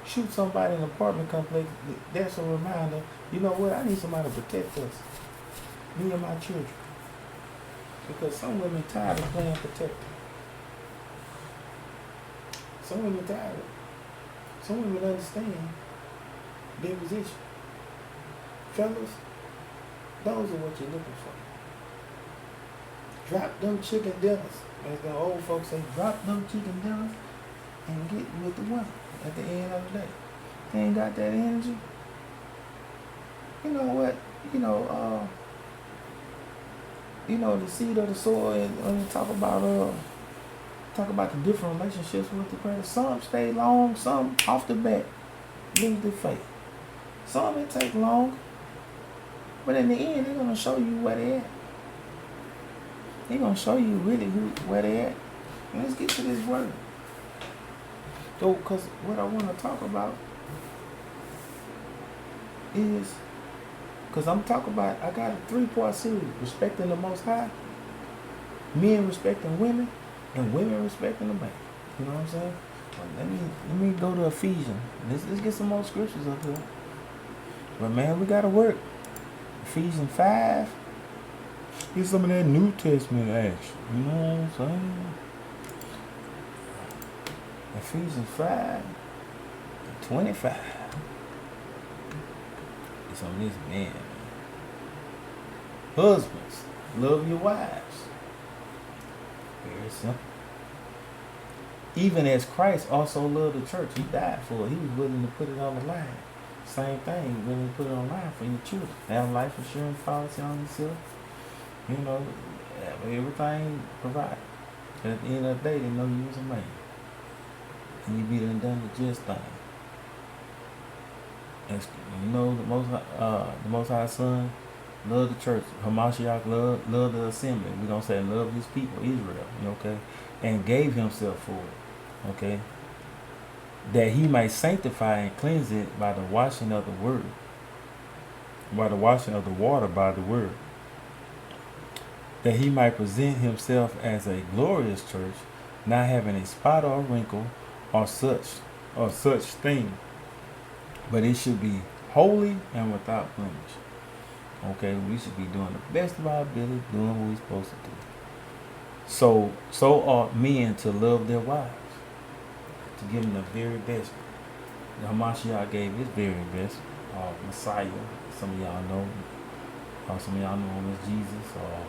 shoots somebody in an apartment complex, that's a reminder, you know what? I need somebody to protect us. Me and my children. Because some women tired of playing protector. Some women tired of it. Some women understand their position. Fellas, those are what you're looking for. Drop them chicken dinners. As the old folks say, drop them chicken dinners and get with the women at the end of the day. They ain't got that energy. You know what? You know, the seed of the soil. And when you talk about the different relationships with the credit, some stay long, some off the bat lose their faith. Some it take long, but in the end, they're gonna show you where they at. They're gonna show you really where they at. And let's get to this word. So, cause what I want to talk about is, cause I'm talking about, I got a 3-part series: respecting the Most High, men respecting women, and women respecting the man. You know what I'm saying? Well, let me go to Ephesians. Let's get some more scriptures up here. But man, we gotta work. Ephesians 5. Get some of that New Testament action. You know what I'm saying? Ephesians 5:25. It's on this man. Husbands, love your wives. Very simple. Even as Christ also loved the church, he died for it. He was willing to put it on the line. Same thing, he was willing to put it on the line for your children. Have life insurance policy on yourself. You know, have everything provided. And at the end of the day, they know you was a man. And you be done the just thing. And you know, the Most High Son loved the church. Hamashiach loved the assembly. We don't say love his people, Israel. Okay, and gave himself for it. Okay, that he might sanctify and cleanse it by the washing of the word, by the washing of the water by the word, that he might present himself as a glorious church, not having a spot or wrinkle or such thing, but it should be holy and without blemish. Okay, we should be doing the best of our ability, doing what we're supposed to do. So ought men to love their wives, to give them the very best. The Hamashiach gave his very best. Messiah, some of y'all know. Some of y'all know him as Jesus, or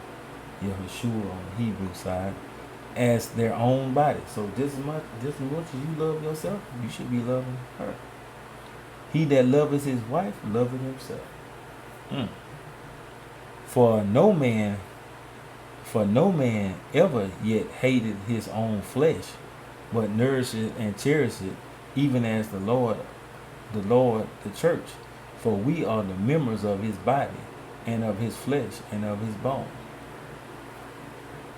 Yahushua on the Hebrew side, as their own body. So just as much as you love yourself, you should be loving her. He that loveth his wife loveth himself. For no man ever yet hated his own flesh, but nourishes and cherishes it, even as the Lord the church. For we are the members of his body, and of his flesh, and of his bones.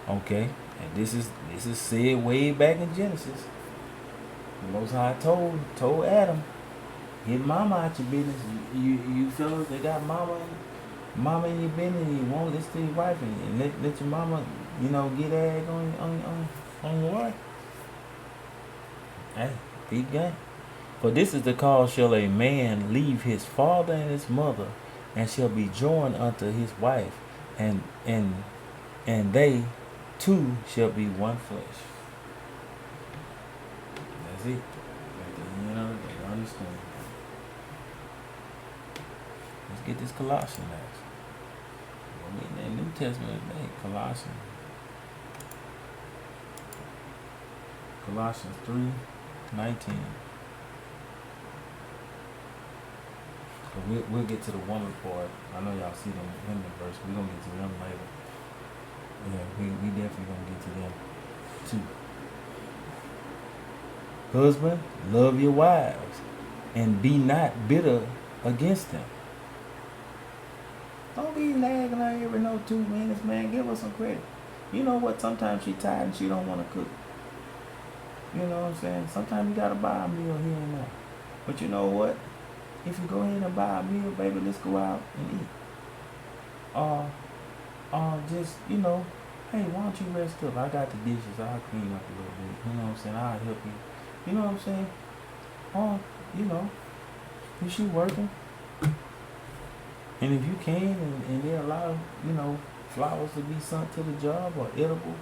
Okay, and this is said way back in Genesis. The Most High told Adam, get mama out your business. You fellas, they got mama in your business, and you won't listen to your wife, and let your mama, get ag on your wife. Hey, big game. For this is the cause: shall a man leave his father and his mother, and shall be joined unto his wife, and they two shall be one flesh. That's it. They understand. Let's get this Colossians next. That New Testament today, Colossians 3:19. We'll get to the woman part. I know y'all see them women verse. We're gonna get to them later. Yeah, we definitely gonna get to them too. Husband, love your wives, and be not bitter against them. Don't be nagging her every 2 minutes, man. Give her some credit. You know what? Sometimes she tired and she don't want to cook. You know what I'm saying? Sometimes you gotta buy a meal here and there. But you know what? If you go ahead and buy a meal, baby, let's go out and eat. Just, hey, why don't you rest up? I got the dishes. I'll clean up a little bit. You know what I'm saying? I'll help you. You know what I'm saying? Is she working? And if you can, and there allow, flowers to be sent to the job, or edible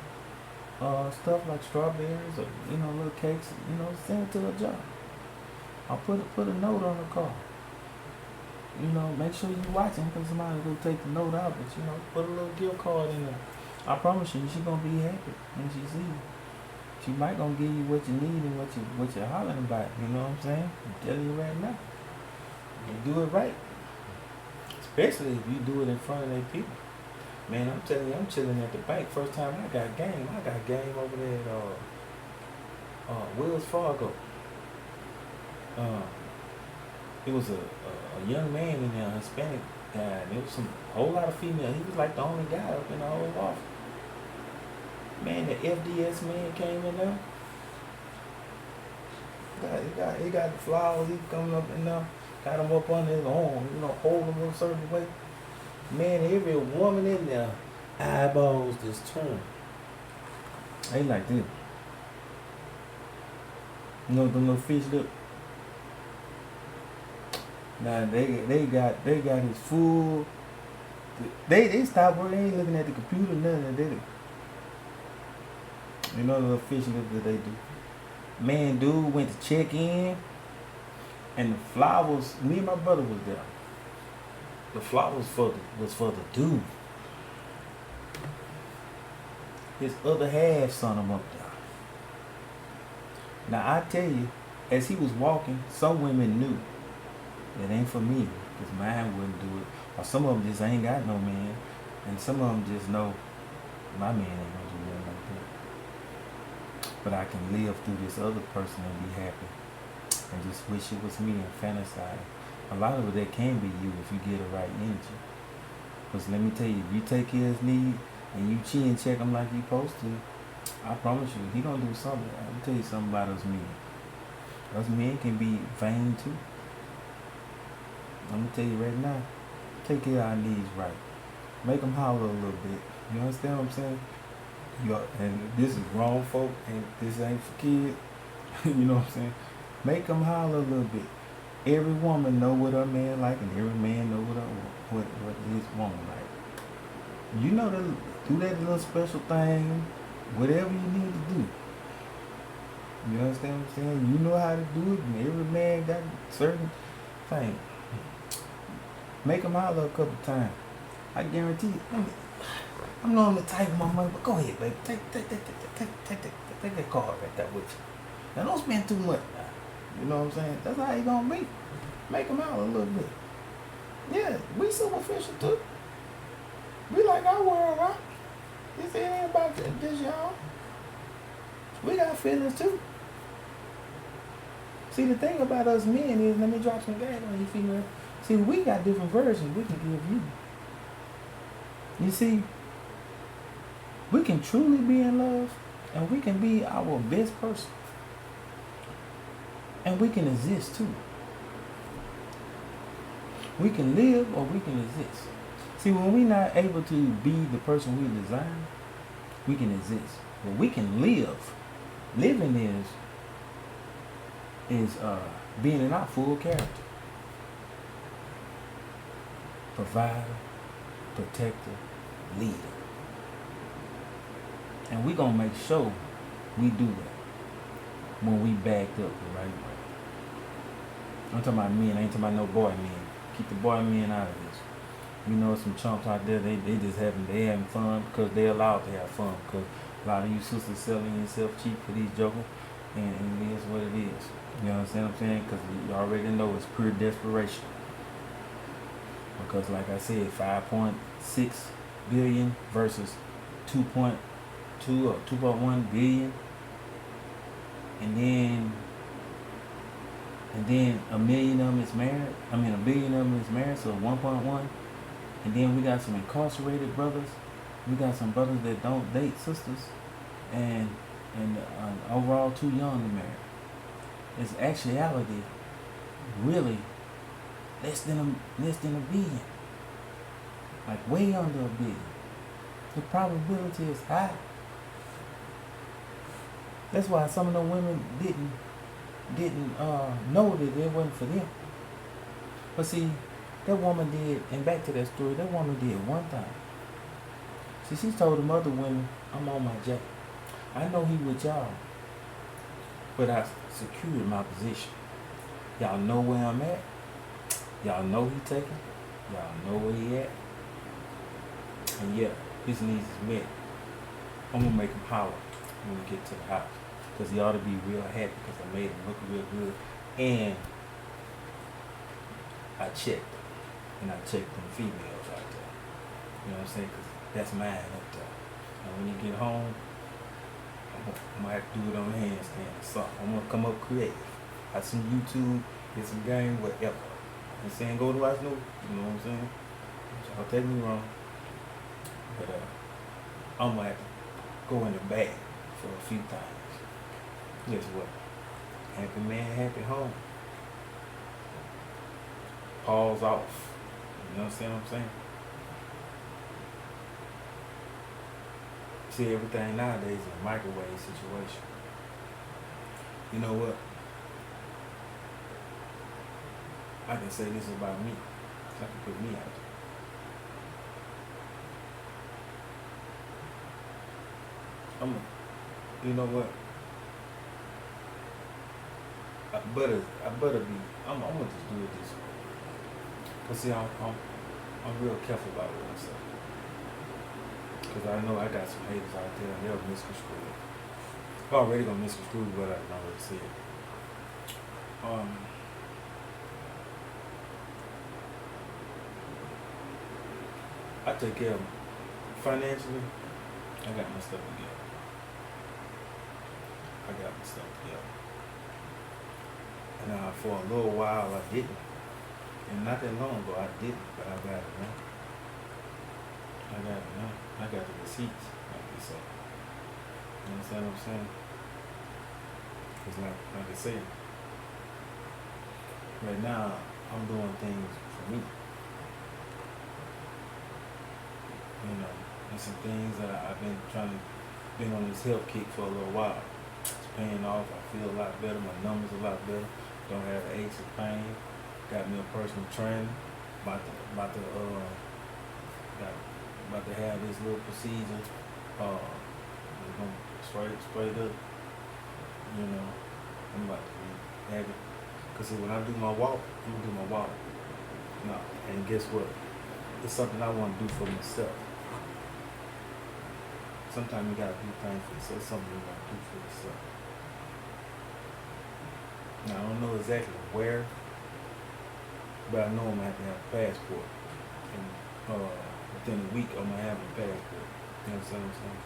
stuff like strawberries, or, little cakes, send it to the job. I'll put a note on the car. Make sure you're watching, because somebody will take the note out, but, put a little gift card in there. I promise you, she's going to be happy when she sees you. She might going to give you what you need and what you're hollering about. You know what I'm saying? I'm telling you right now. You do it right. It's Especially if you do it in front of their people. Man, I'm telling you, I'm chilling at the bank. First time I got game over there at Wells Fargo. Uh, it was a young man in there, a Hispanic guy, and there was some whole lot of female. He was like the only guy up in the whole office. Man, the FDS man came in there. He got the flowers. He coming up in there, got him up on his arm, hold him a certain way. Man, every woman in there, eyeballs just turn. They like this. Them little fish look. Now they got his full. They stopped working. They ain't looking at the computer, nothing. The little fish look that they do. Man, dude went to check in, and the flowers. Me and my brother was there. The flowers was for the dude. His other half son him up there. Now I tell you, as he was walking, some women knew that ain't for me, because mine wouldn't do it. Or some of them just ain't got no man, and some of them just know my man ain't gonna do nothing like that. But I can live through this other person and be happy, and just wish it was me and fantasize. A lot of it that can be you if you get the right energy. Because let me tell you, if you take care of his needs and you chin check him like you supposed to, I promise you, he gonna do something. I'll tell you something about us men. Us men can be vain too. I'm gonna tell you right now, take care of our needs right. Make them holler a little bit. You understand what I'm saying? And this is grown folk, and this ain't for kids. You know what I'm saying? Make them holler a little bit. Every woman know what her man like, and every man know what his woman like. Do that little special thing, whatever you need to do. You understand what I'm saying? You know how to do it, and every man got a certain thing. Make them holler a couple times. I guarantee you. I'm normally type of my money, but go ahead, baby. Take that card right there with you. Now don't spend too much now. You know what I'm saying? That's how you gonna be. Make them out a little bit. Yeah, we superficial too. We like our world, right? This ain't about just y'all. We got feelings too. See, the thing about us men is, let me drop some gas on you female. See, we got different versions we can give you. You see, we can truly be in love, and we can be our best person. And we can exist too. We can live or we can exist. See, when we're not able to be the person we desire, we can exist. But we can live. Living is being in our full character. Provider, protector, leader. And we're going to make sure we do that when we backed up the right way. I'm talking about men, I ain't talking about no boy men. Keep the boy men out of this. Some chumps out there, they just having fun because they're allowed to have fun, because a lot of you sisters selling yourself cheap for these jokers, and it is what it is. You understand what I'm saying? Because you already know it's pure desperation. Because like I said, 5.6 billion versus 2.2 or 2.1 billion, and then a million of them is married. A billion of them is married, so 1.1. And then we got some incarcerated brothers. We got some brothers that don't date sisters, and overall too young to marry. It's actuality really less than a billion, like way under a billion. The probability is high. That's why some of the women didn't know that it wasn't for them. But see, that woman did, and back to that story, that woman did one thing. See, she told them other women, I'm on my jack. I know he with y'all, but I secured my position. Y'all know where I'm at. Y'all know he taking. Y'all know where he at. And yeah, his needs is met. I'm going to make him holler when we get to the house, because he ought to be real happy because I made him look real good. And I checked. and I check them females out there. You know what I'm saying? Cause that's mine up there. And when you get home, I'm gonna have to do it on a handstand or something. I'm gonna come up creative. I some YouTube, get some game, whatever. I'm saying go to watch no, you know what I'm saying? I'll take me wrong. But I'm gonna have to go in the bag for a few things. Guess what? Happy man, happy home. Pause off. You know what I'm saying? See, everything nowadays is a microwave situation. You know what? I can say this about me. I can put me out there. You know what? I better be. I'm gonna just do it this way. Cause see, I'm real careful about what I say. Cause I know I got some haters out there and they'll misconstrue it. I'm already gonna misconstrue what I already said. I take care of me. Financially, I got my stuff together. And for a little while I didn't. And not that long ago I didn't, but I got it now. I got the receipts, like they say. You understand what I'm saying? Because like I said, right now I'm doing things for me. You know, and some things that I've been on this health kick for a little while. It's paying off. I feel a lot better. My numbers a lot better. Don't have aches and pain. Got me a personal trainer. About to have this little procedure. We're gonna straight up. You know, I'm about to have it. Cause see, when I do my walk, I'm gonna do my walk. No, and guess what? It's something I want to do for myself. Sometimes you gotta do things for yourself. It's something you gotta do for yourself. Now I don't know exactly where, but I know I'm gonna have to have a passport. And within a week I'm gonna have a passport. You know what I'm saying?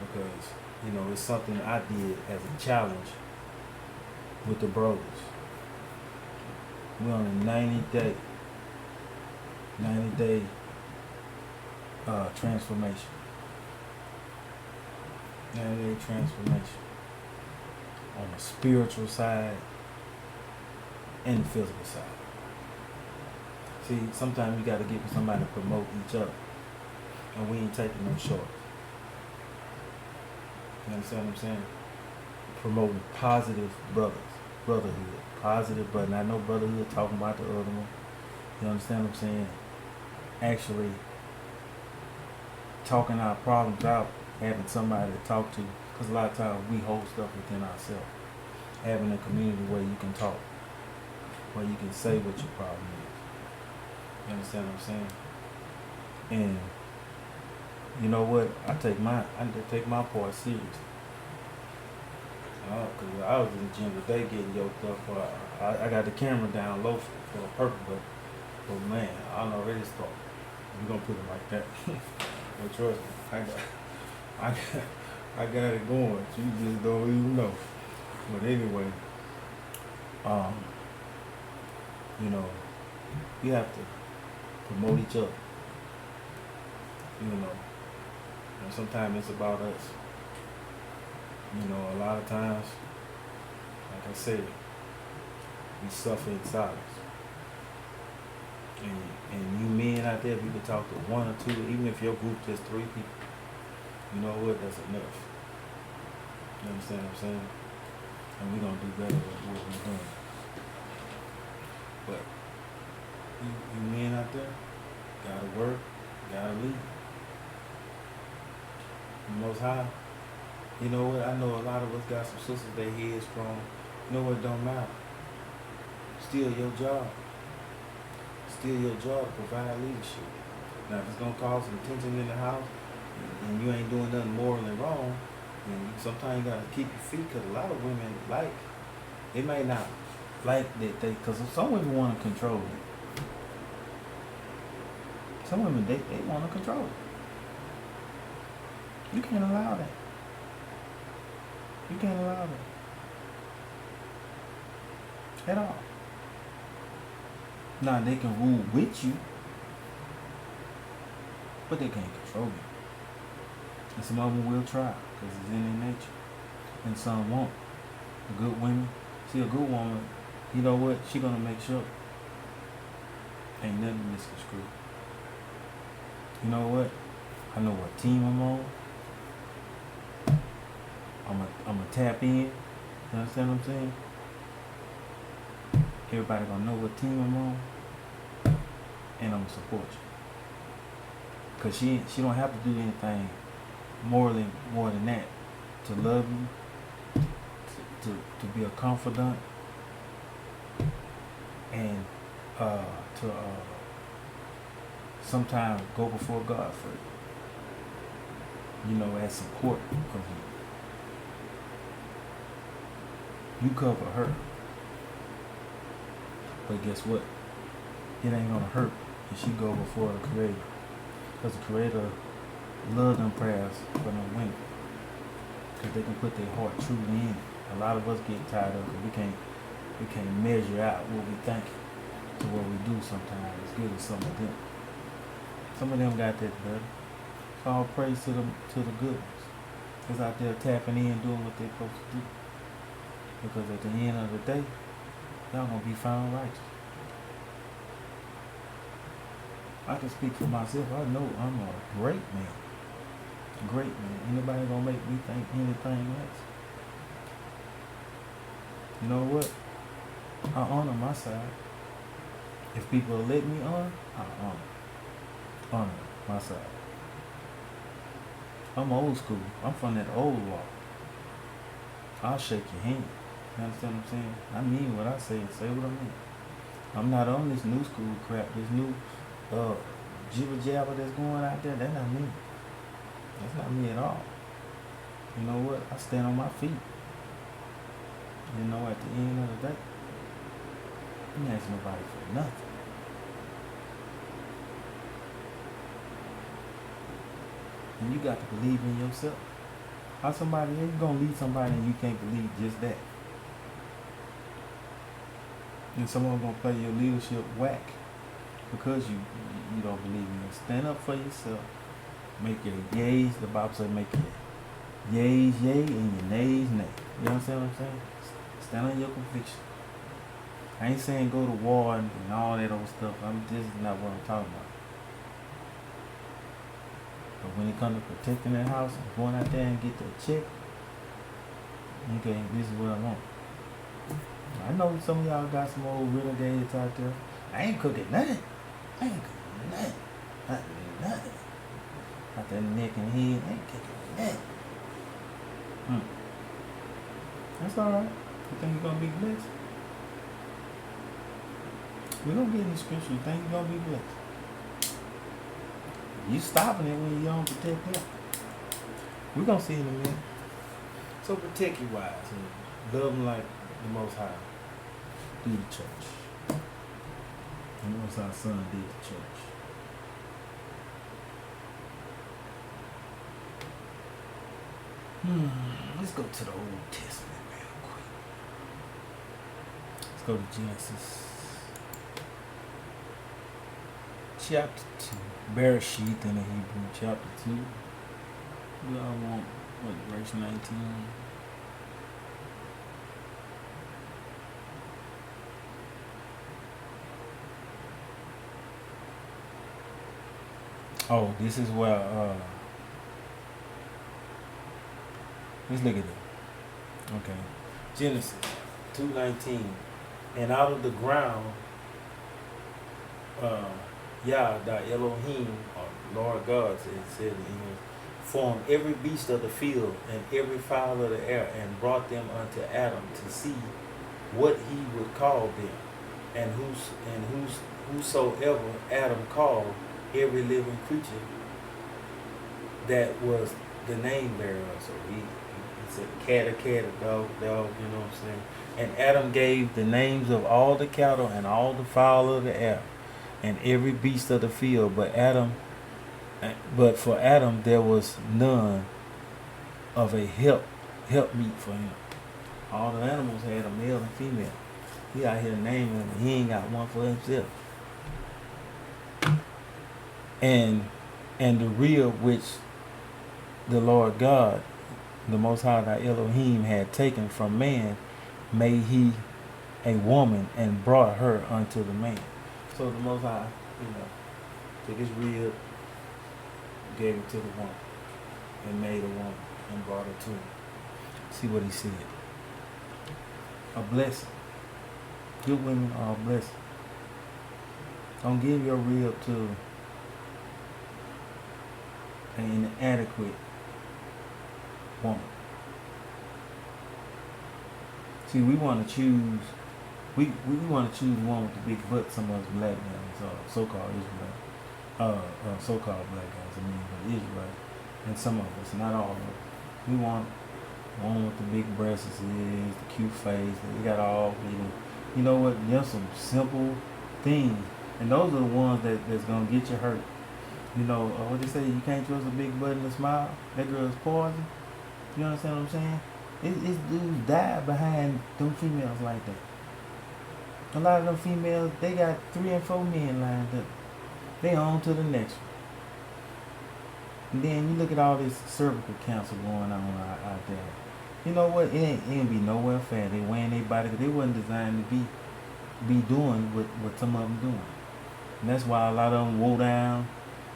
Because, you know, it's something I did as a challenge with the brothers. We're on a 90-day transformation. 90-day transformation. On the spiritual side and the physical side. See, sometimes you gotta get with somebody to promote each other. And we ain't taking no shorts. You understand what I'm saying? Promoting positive brotherhood. Positive brother. And I know brotherhood talking about the other one. You understand what I'm saying? Actually talking our problems out, having somebody to talk to. Because a lot of times we hold stuff within ourselves. Having a community where you can talk, where you can say what your problem is. You understand what I'm saying? And you know what? I take my part seriously. Cause I was in the gym today getting yoked up. I got the camera down low for a purpose, but man, I don't already start. We're gonna put it like that. But trust me, I got it going. You just don't even know. But anyway, you know, we have to promote each other. You know, and sometimes it's about us. You know, a lot of times, like I said, we suffer in silence. And you men out there, if you can talk to one or two, even if your group just 3 people, you know what, that's enough. You understand what I'm saying? And we're going to do better with what we're doing. But you men out there, gotta work, gotta lead. The Most High, you know what, I know a lot of us got some sisters, they head strong. You know what, it don't matter. Still your job. Still your job to provide leadership. Now if it's going to cause some tension in the house, and you ain't doing nothing morally wrong, then sometimes you got to keep your feet, because a lot of women, like, they may not like because some women want to control it. Some women they want to control it. You can't allow that. You can't allow that at all. Now they can rule with you, but they can't control you. And some of them will try because it's in their nature, and some won't. The good women, see a good woman, you know what? She gonna make sure ain't nothing misconstrued. You know what? I know what team I'm on. I'm a tap in. You understand what I'm saying? Everybody gonna know what team I'm on, and I'm gonna support you. Cause she don't have to do anything more than that to love you, to be a confidant, and to sometimes go before God for you. You know, as support of you. You cover her. But guess what? It ain't gonna hurt if she go before the Creator. Because the Creator love them prayers for them women. Because they can put their heart truly in it. A lot of us get tired of it because we can't measure out what we think to what we do sometimes. As good as some of them. Some of them got that better. So all praise to the good ones. That's out there tapping in, doing what they're supposed to do. Because at the end of the day, y'all gonna be found righteous. I can speak for myself. I know I'm a great man. Great man. Anybody gonna make me think anything else? You know what? I honor my side. If people let me on, I honor my side. I'm old school. I'm from that old walk. I'll shake your hand. You understand what I'm saying? I mean what I say and say what I mean. I'm not on this new school crap, this new jibber jabber that's going out there. That's not me. That's not me at all. You know what? I stand on my feet. You know, at the end of the day, I'm not asking nobody for nothing. And you got to believe in yourself. How you gonna lead somebody and you can't believe just that? And someone gonna play your leadership whack because you don't believe in it. Stand up for yourself. Make your yays, the Bible says make your yays yay and your nays nay. You understand what I'm saying? Stand on your conviction. I ain't saying go to war and all that old stuff. This is not what I'm talking about. But when it comes to protecting that house and going out there and get that check, okay, this is what I want. I know some of y'all got some old renegades out there. I ain't cooking nothing. Nothing. Got that neck and head. I ain't cooking nothing. That's alright. You think you're gonna be blessed? We're gonna get in the scripture. You think you're gonna be blessed? You stopping it when you don't protect him. We're gonna see in a minute. So protect your wives and love them like the Most High do the church. And the Most High Son did the church. Let's go to the Old Testament real quick. Let's go to Genesis chapter 2. Bereshit in the Hebrew, chapter 2. We all want, verse 19? Oh, this is where, let's look at it. Okay. Genesis 2:19. And out of the ground, Yah, thy Elohim, or Lord God, said in English, formed every beast of the field and every fowl of the air, and brought them unto Adam to see what he would call them. And whosoever Adam called every living creature, that was the name thereof. So he said cat, a dog, you know what I'm saying? And Adam gave the names of all the cattle and all the fowl of the air and every beast of the field. But for Adam there was none of a help meet for him. All the animals had a male and female. He out here naming them, and he ain't got one for himself. And the rib which the Lord God, the Most High thy Elohim, had taken from man, made he a woman and brought her unto the man. So the Most High, took his rib, gave it to the woman, and made a woman and brought her to him. See what he said. A blessing. Good women are a blessing. Don't give your rib to an inadequate woman. See, we want to choose. We want to choose one with the big butt. Some of us black guys, so-called Israel, so-called black guys. But Israel, and some of us, not all of us. We want one with the big breasts, the cute face. They got all. You know what? There's some simple things, and those are the ones that's gonna get you hurt. What they say, you can't trust a big butt and a smile. That girl's poison. You understand what I'm saying? It's dudes died behind them females like that. A lot of them females, they got 3 and 4 men lined up. They on to the next one. And then you look at all this cervical cancer going on out there. You know what? It ain't be nowhere fair. They weighing their body because they wasn't designed to be doing what some of them doing. And that's why a lot of them woe down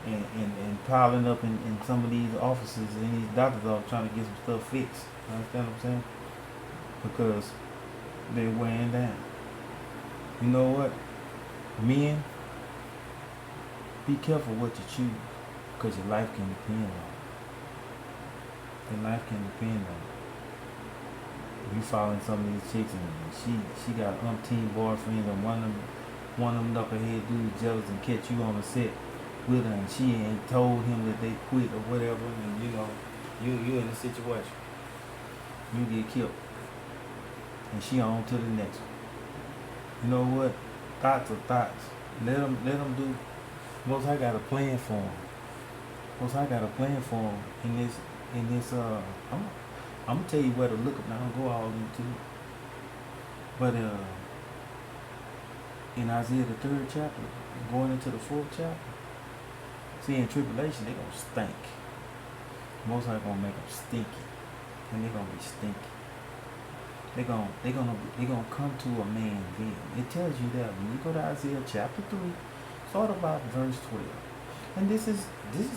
and piling up in some of these offices and these doctors are trying to get some stuff fixed. You understand what I'm saying? Because they're weighing down. You know what? Men, be careful what you choose, because your life can depend on it. Your life can depend on it. You following some of these chicks and she got umpteen boyfriends, and one of them knucklehead dudes jealous and catch you on the set with her, and she ain't told him that they quit or whatever, and you in a situation. You get killed. And she on to the next one. You know what? Thoughts are thoughts. Let them do. Most I got a plan for them. Most I got a plan for them in this. I'm gonna tell you where to look up. Now, I don't go all into it. But in Isaiah the 3rd chapter, going into the 4th chapter, see, in tribulation they gonna stink. Most I gonna make them stinky, and they gonna be stinky. They gonna come to a man then. It tells you that when you go to Isaiah chapter 3, start about verse 12. And this is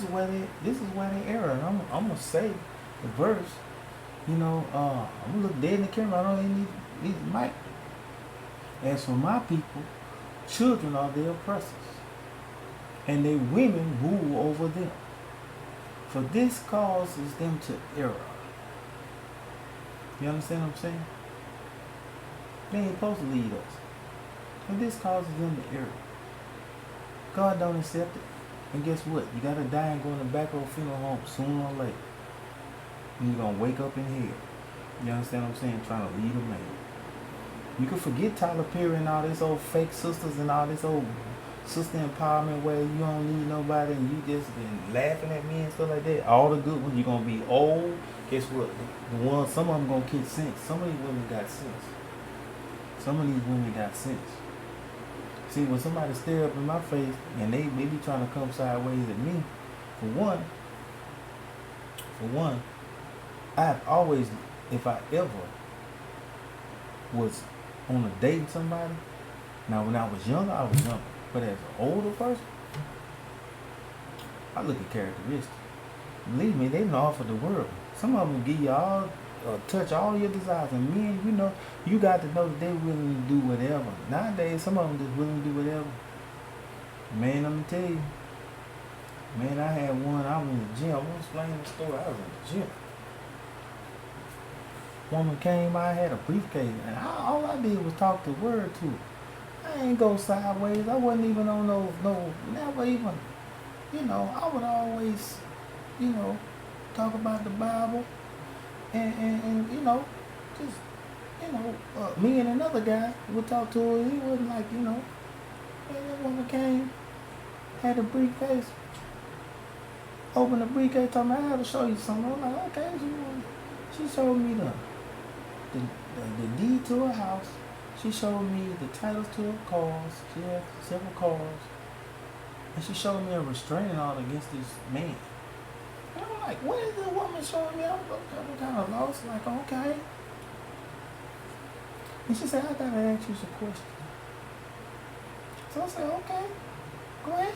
where they err. And I'm gonna say the verse. I'm gonna look dead in the camera. I don't even need the mic. As for my people, children are their oppressors, and their women rule over them. For this causes them to err. You understand what I'm saying? They ain't supposed to lead us. And this causes them to err. God don't accept it. And guess what? You gotta die and go in the back of a funeral home sooner or later. And you're gonna wake up in hell. You understand what I'm saying? Trying to lead a man. You can forget Tyler Perry and all this old fake sisters and all this old sister empowerment where you don't need nobody and you just been laughing at me and stuff like that. All the good ones, you're gonna be old. Guess what? Some of them gonna get sense. Some of these women got sense. See, when somebody stare up in my face and they be trying to come sideways at me, for one, I've always, if I ever was on a date with somebody, now when I was younger, but as an older person, I look at characteristics. Believe me, they know offer the world. Some of them give you all, touch all your desires. And men, you got to know that they're willing to do whatever. Nowadays, some of them just willing to do whatever. Man, let me tell you. Man, I had one, I was in the gym. I was explaining the story. I was in the gym. Woman came, I had a briefcase. And all I did was talk the word to her. I ain't go sideways. I wasn't even on never even, I would always, talk about the Bible and just me and another guy would talk to her. He wasn't like, and that woman came, had a briefcase, opened the briefcase, told me I had to show you something. I'm like, okay, she showed me the deed to her house. She showed me the titles to her cars. She had several cars. And she showed me a restraining order against this man. And I'm like, what is the woman showing me? I'm kind of lost. Like, okay. And she said, I gotta ask you some questions. So I said, okay, go ahead.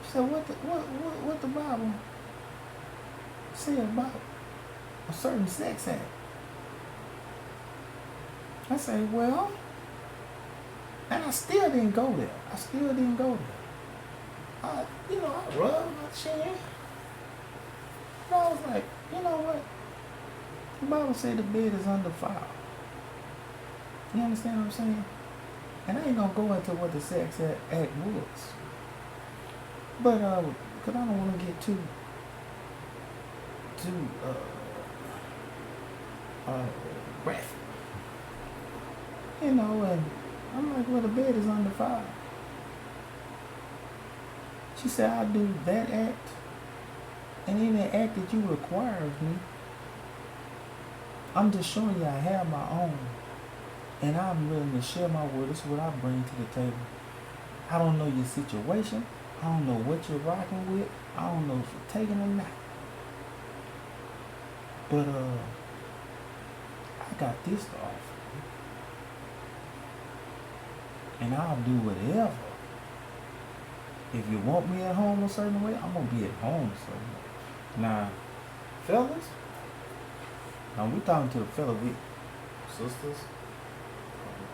She said, what the Bible say about a certain sex act? I said, well, and I still didn't go there. I rubbed my chin. And I was like, you know what? The Bible said the bed is undefiled. You understand what I'm saying? And I ain't gonna go into what the sex act was. But because I don't want to get too graphic. And I'm like, well, the bed is undefiled. She said, I'll do that act and any act that you require of me. I'm just showing you I have my own. And I'm willing to share my word. This is what I bring to the table. I don't know your situation. I don't know what you're rocking with. I don't know if you're taking or not. But I got this to offer. And I'll do whatever. If you want me at home a certain way, I'm going to be at home a certain way. Now, fellas, now we talking to the fellas, sisters,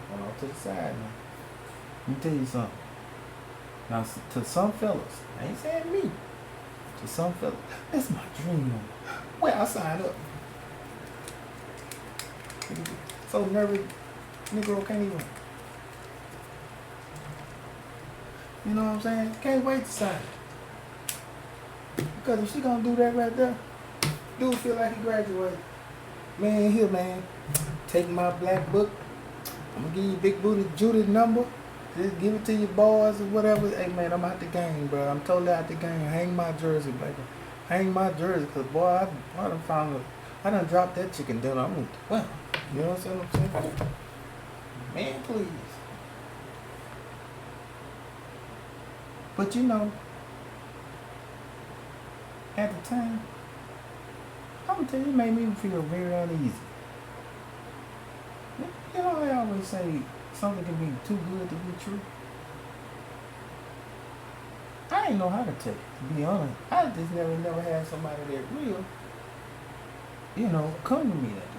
going off to the side now. Let me tell you something. Now, to some fellas, I ain't saying me, to some fellas, that's my dream. Well, I signed up. So nervous, Negro can't even. You know what I'm saying? Can't wait to sign. Because if she gonna do that right there, dude feel like he graduated. Man, here, man. Take my black book. I'm gonna give you Big Booty Judy's number. Just give it to your boys or whatever. Hey, man, I'm out the game, bro. I'm totally out the game. Hang my jersey, baby. Hang my jersey, because, boy, I done dropped that chicken dinner. Well, you know what I'm saying? Man, please. But at the time, I'm gonna tell you, it made me feel very uneasy. You know, I always say something can be too good to be true. I ain't know how to take it, to be honest. I just never had somebody that real, come to me that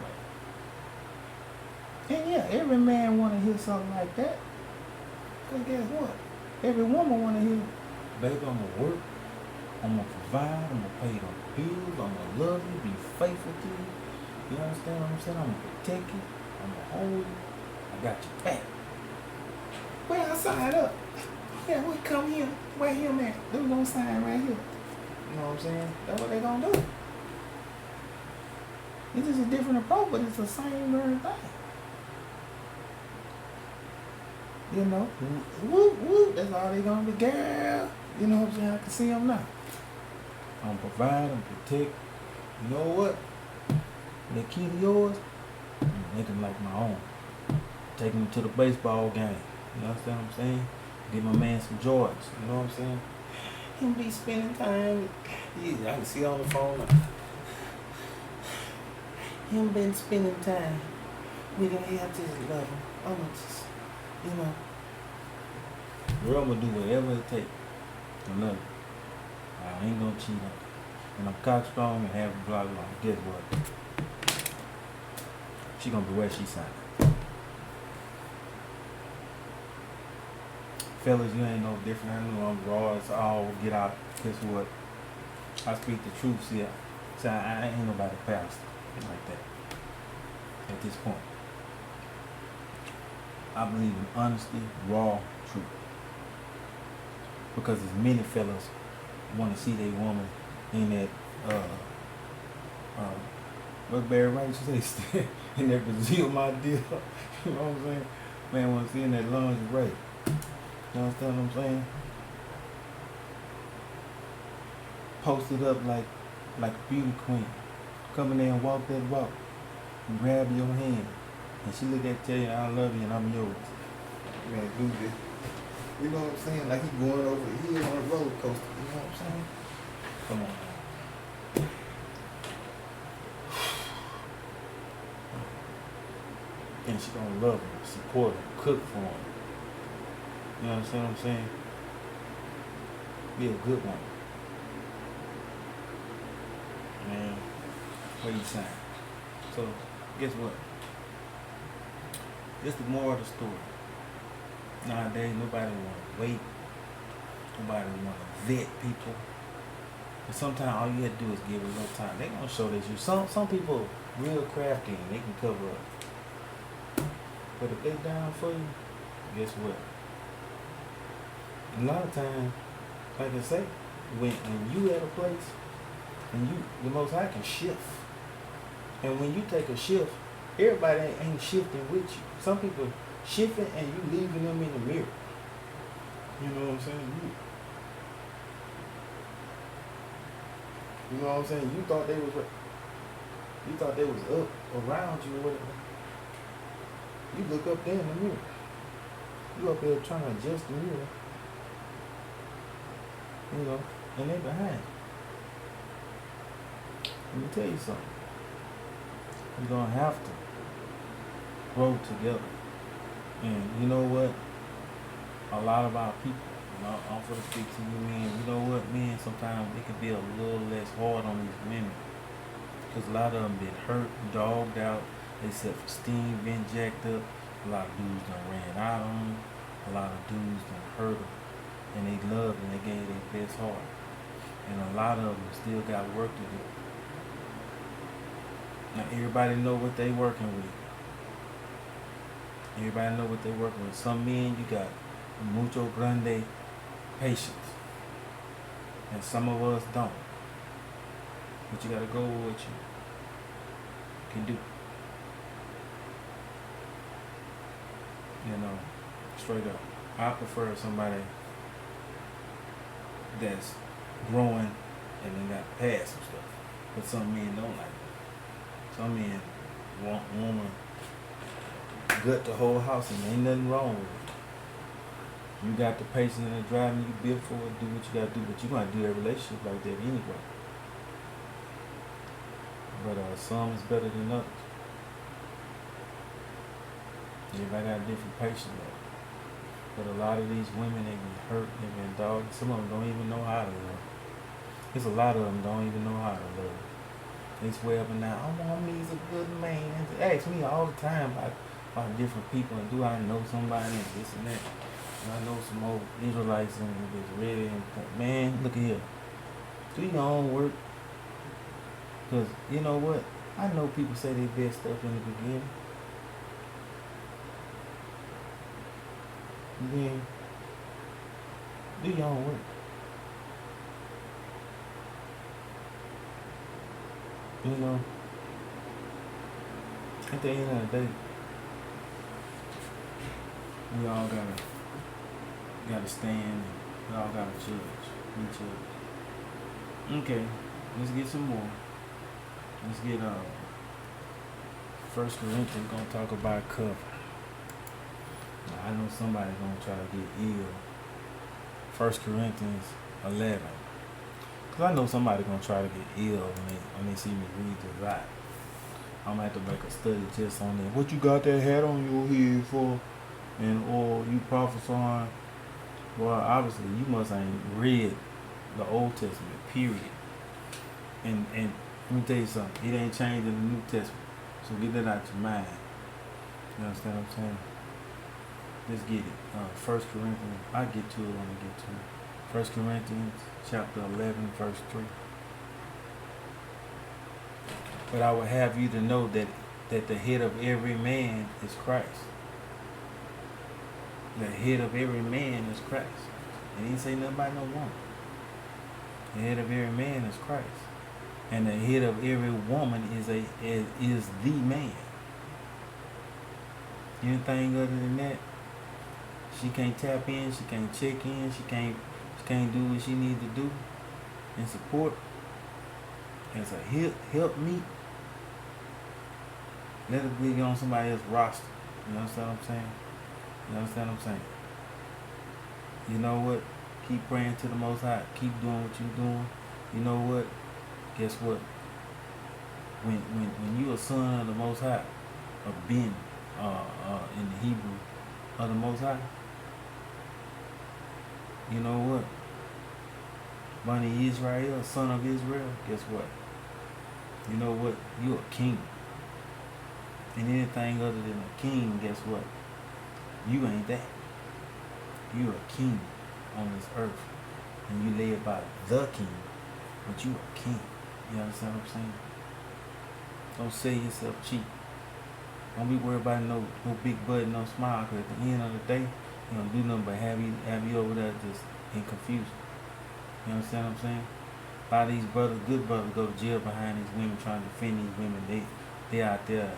way. And yeah, every man wanna hear something like that. Cause guess what? Every woman wanna hear, baby, I'm gonna work, I'm gonna provide, I'm gonna pay the bills, I'm gonna love you, be faithful to you. You understand what I'm saying? I'm gonna protect you, I'm gonna hold you, I got your back. Well, I signed up. Yeah, we come here, where him at? They gonna sign right here. You know what I'm saying? That's what they gonna do. It's just a different approach, but it's the same very thing. Whoop, whoop, that's all they gonna be, girl. You know what I'm saying? I can see them now. I'm gonna provide, I'm gonna protect. You know what? That kid of yours, I'm gonna make them like my own. Take them to the baseball game. You understand what I'm saying? Give my man some Jordans. You know what I'm saying? Him be spending time. Yeah, I can see on the phone. Him been spending time with him. I just love him. I'm gonna just, girl, I'm gonna do whatever it takes to love you. I ain't gonna cheat on you. And I'm cock strong and have a blah blah. Guess what? She gonna be where she signed. Fellas, you ain't no different. I know I'm raw as all get out. Guess what? I speak the truth. See, I ain't nobody pastor like that. At this point, I believe in honesty, raw truth. Because as many fellas want to see their woman in that But Barry White used to say, in that Brazil my deal. You know what I'm saying? Man, want to see in that lingerie. You understand what I'm saying? Posted up like a beauty queen. Come in there and walk that walk. And grab your hand. And she look at you, tell you, I love you and I'm yours. Man, do this. You know what I'm saying? Like he going over the hill on a roller coaster. You know what I'm saying? Come on. And she gonna love him, support him, cook for him. You understand what I'm saying? Be a good one. Man, what you saying? So, guess what? This the moral of the story. Nowadays, nobody wanna wait. Nobody wanna vet people. And sometimes all you have to do is give it a little time. They gonna show that you. Some people real crafty and they can cover up. But if they down for you, guess what? A lot of times, like I say, when you at a place and the Most High can shift. And when you take a shift, everybody ain't shifting with you. Some people shifting and you leaving them in the mirror. You know what I'm saying? You know what I'm saying? You thought they was up around you or whatever. You look up there in the mirror. You up there trying to adjust the mirror. You know, and they behind. Let me tell you something. You're gonna have to grow together. And you know what? A lot of our people, I'm gonna speak to you men, you know what, men, sometimes they can be a little less hard on these women. Because a lot of them been hurt, dogged out, their self-esteem been jacked up. A lot of dudes done ran out on them. A lot of dudes done hurt them. And they loved and they gave their best heart. And a lot of them still got work to do. Now everybody know what they working with. Everybody know what they working with. Some men, you got mucho grande patience. And some of us don't. But you gotta go with what you can do. You know, straight up. I prefer somebody that's growing and then got past some stuff. But some men don't like it. Some men want woman gut the whole house and ain't nothing wrong with it. You got the patience and the driving you built for it, do what you gotta do, but you gotta do a relationship like that anyway. But some is better than others. Everybody got a different patience level. But a lot of these women, they been hurt, they been dogged. Some of them don't even know how to love. There's a lot of them don't even know how to love. They swear up and down, I want me a good man. They ask me all the time about different people and do I know somebody and this and that. And I know some old Israelites and it's ready and man, look at here. Do your own work. Because you know what? I know people say their best stuff in the beginning. Then do your own work. You know, at the end of the day, we all gotta stand and we all gotta judge each other. Okay, let's get some more. Let's get 1 Corinthians gonna talk about cover. Now, I know somebody's gonna try to get ill. 1 Corinthians 11. Cause I know somebody's gonna try to get ill when they see me read the right. I'm gonna have to make a study just on that. What you got that hat on your head for? And or you prophesying? Well, obviously you must ain't read the Old Testament, period. And let me tell you something. It ain't changed in the New Testament. So get that out your mind. You understand what I'm saying? Let's get it. 1 Corinthians. I'll get to it when I get to it. 1 Corinthians chapter 11, verse 3. But I will have you to know that the head of every man is Christ. The head of every man is Christ. And he didn't say nothing about no woman. The head of every man is Christ. And the head of every woman is the man. Anything other than that, she can't tap in, she can't check in, she can't do what she needs to do and support as a help me. Let it be on somebody else's roster. You understand what I'm saying? You understand what I'm saying? You know what? Keep praying to the Most High. Keep doing what you're doing. You know what? Guess what? When you a son of the Most High, or Ben, in the Hebrew of the Most High, you know what? Bani Israel, son of Israel. Guess what? You know what? You a king. And anything other than a king, guess what? You ain't that. You a king on this earth. And you live by the king. But you a king. You understand what I'm saying? Don't sell yourself cheap. Don't be worried about no big butt, no smile. Because at the end of the day, you don't do nothing but have you over there just in confusion. You understand what I'm saying? A lot of these brothers, good brothers, go to jail behind these women, trying to defend these women. They out there.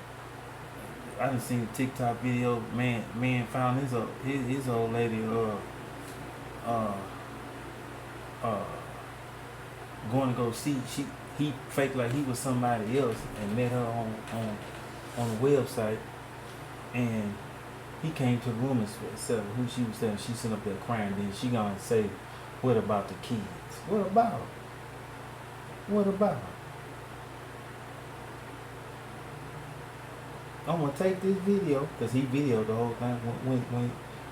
I done seen a TikTok video. Man found his old lady going to go see. He faked like he was somebody else and met her on a website, and he came to the room and said who she was saying. She sitting up there crying. Then she gonna say, "What about the kids? What about them? What about them?" I'm gonna take this video because he videoed the whole thing.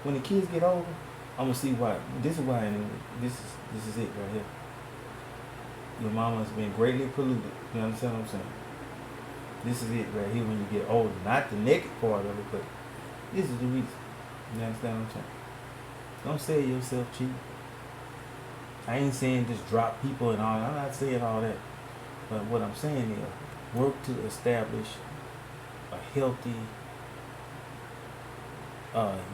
When the kids get older, I'm gonna see why. This is why. This is it right here. Your mama has been greatly polluted. You understand what I'm saying? This is it right here when you get older. Not the naked part of it, but this is the reason. You understand what I'm saying? Don't sell yourself cheap. I ain't saying just drop people and all that. I'm not saying all that. But what I'm saying is work to establish a healthy,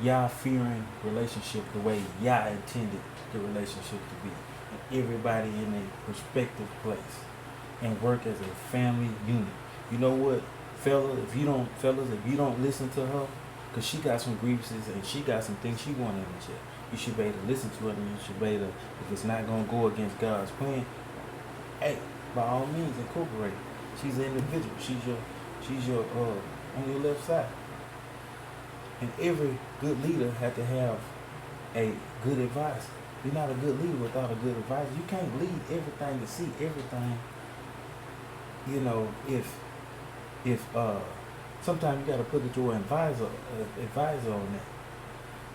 Yah-fearing relationship the way Yah intended the relationship to be. And everybody in a respective place. And work as a family unit. You know what, fellas, if you don't listen to her, because she got some grievances and she got some things she want in the check, you should be able to listen to her, and you should be able to, if it's not going to go against God's plan, hey, by all means, incorporate it. She's an individual. She's your on your left side. And every good leader had to have a good advisor. You're not a good leader without a good advisor. You can't lead everything to see everything. You know, if sometimes you got to put your advisor on that,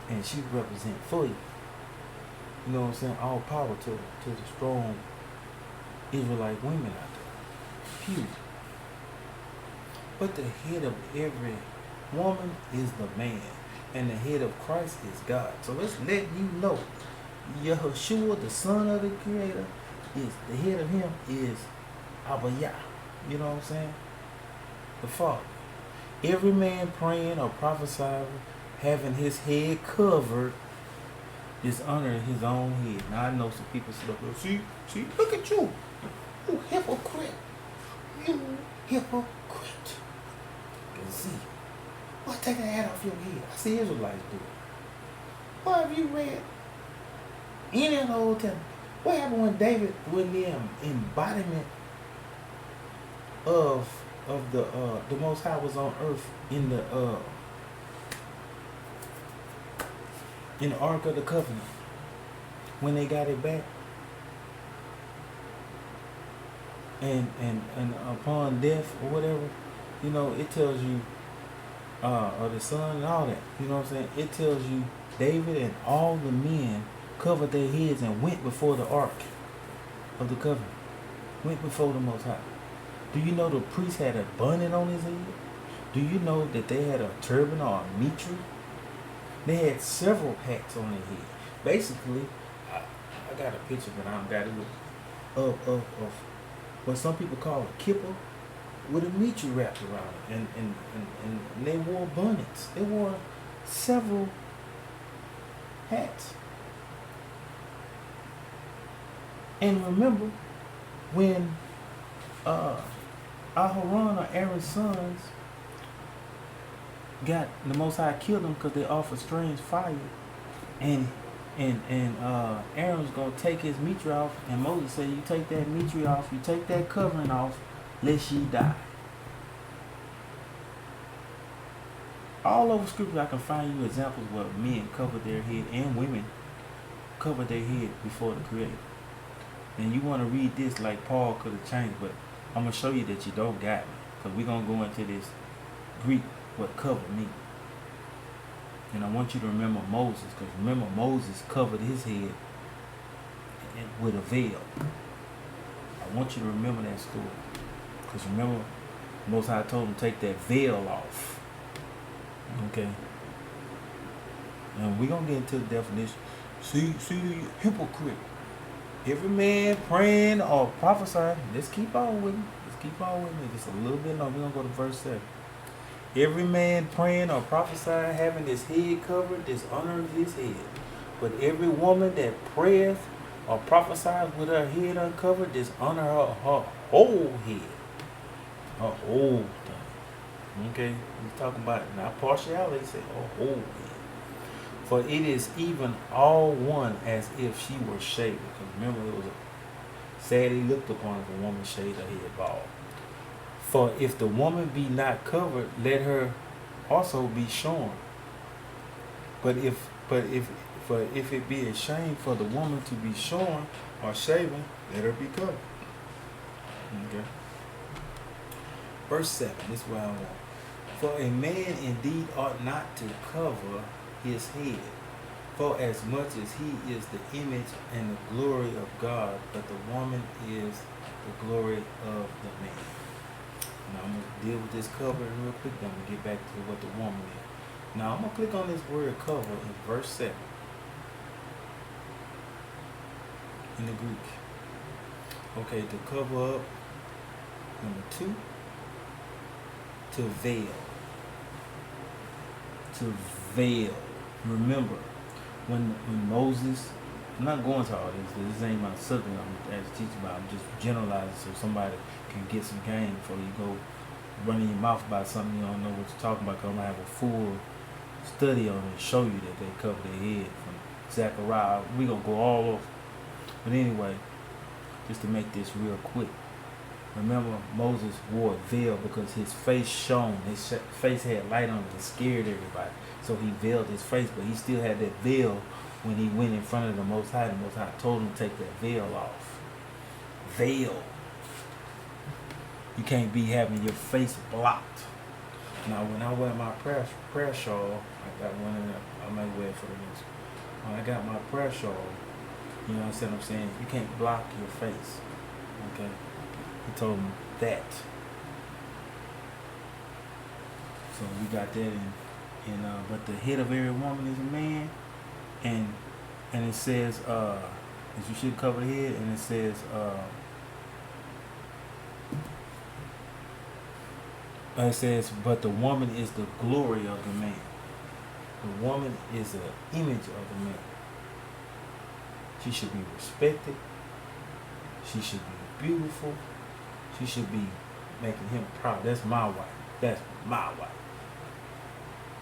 and she represent for you. You know what I'm saying? All power to the strong Israelite women out there. Period. But the head of every woman is the man, and the head of Christ is God. So let's let you know, Yahushua, the Son of the Creator, is the head of him is Abba Yah. You know what I'm saying? The Father. Every man praying or prophesying, having his head covered, dishonoring his own head. Now I know some people say, see, look at you. You hypocrite. You hypocrite. You can see. Boy, take that hat off your head. I see Israelites do it. Boy, have you read any of the Old Testament? What happened when David, when the embodiment of the Most High was on earth in the Ark of the Covenant, when they got it back, and upon death or whatever, you know, it tells you or the son and all that, you know what I'm saying? It tells you David and all the men covered their heads and went before the Ark of the Covenant, went before the Most High. Do you know the priest had a bonnet on his head? Do you know that they had a turban or a mitre? They had several hats on their head. Basically, I got a picture, but I don't got it of what some people call a kippah with a mitre wrapped around it. And they wore bonnets. They wore several hats. And remember, when uh, Aharon or Aaron's sons got the Most High killed them because they offered strange fire, and Aaron's gonna take his mitre off, and Moses said, "You take that mitre off, you take that covering off, lest ye die." All over Scripture, I can find you examples where men covered their head and women covered their head before the Creator. And you want to read this like Paul could have changed, but I'm gonna show you that you don't got me, because we're gonna go into this Greek what cover me. And I want you to remember Moses, because remember Moses covered his head with a veil. I want you to remember that story, because remember Most High told him take that veil off. Okay. And we're gonna get into the definition. See the hypocrite. Every man praying or prophesying. Let's keep on with me. Just a little bit longer. We're gonna go to verse 7. Every man praying or prophesying, having his head covered, dishonors his head. But every woman that prayeth or prophesies with her head uncovered, dishonor her whole head. Her whole thing. Okay? We're talking about not partiality, say her whole head. For it is even all one as if she were shaved. Because remember, it was sadly looked upon if a woman shaved her head bald. For if the woman be not covered, let her also be shorn. But if it be a shame for the woman to be shorn or shaven, let her be covered. Okay. Verse 7. This is what I want. For a man indeed ought not to cover his head, for as much as he is the image and the glory of God, but the woman is the glory of the man. Now I'm going to deal with this cover real quick, then I'm going to get back to what the woman is. Now I'm going to click on this word cover in verse 7 in the Greek. Okay, to cover up, number 2, to veil. To veil. Remember, when Moses, I'm not going to all this ain't my subject I'm actually teaching about, I'm just generalizing so somebody can get some game before you go running your mouth about something you don't know what you're talking about, because I'm going to have a full study on it and show you that they cover their head from Zechariah. We're going to go all over. But anyway, just to make this real quick, remember Moses wore a veil because his face shone, his face had light on it, it scared everybody. So he veiled his face, but he still had that veil when he went in front of the Most High. The Most High told him to take that veil off. Veil. You can't be having your face blocked. Now, when I wear my prayer shawl, I got one in there. I might wear it for the next one. When I got my prayer shawl, you know what I'm saying? You can't block your face. Okay? He told me that. So we got that in. But the head of every woman is a man, and it says that you should cover the head, and it says but the woman is the glory of the man. The woman is an image of the man. She should be respected. She should be beautiful. She should be making him proud. That's my wife. That's my wife.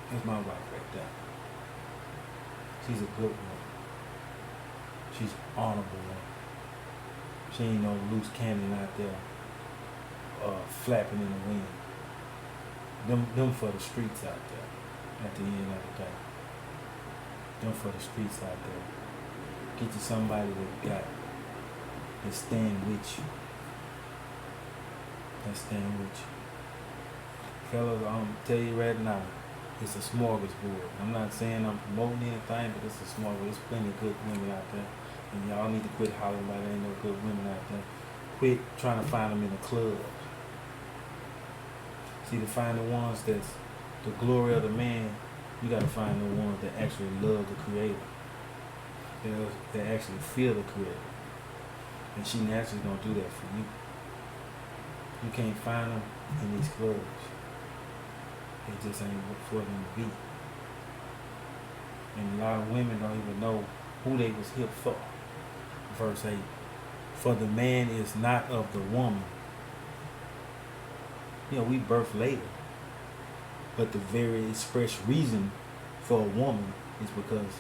That's my wife right there. She's a good woman. She's an honorable woman. She ain't no loose cannon out there flapping in the wind. Them for the streets out there at the end of the day. Them for the streets out there. Get you somebody that stand with you. That stand with you. Fellas, I'm gonna tell you right now, it's a smorgasbord. I'm not saying I'm promoting anything, but it's a smorgasbord. There's plenty of good women out there. And y'all need to quit hollering about there ain't no good women out there. Quit trying to find them in the club. See, to find the ones that's the glory of the man, you got to find the ones that actually love the Creator. That actually feel the Creator. And she naturally going to do that for you. You can't find them in these clubs. It just ain't for them to be. And a lot of women don't even know who they was here for. Verse 8. For the man is not of the woman, we birth later. But the very express reason for a woman is because,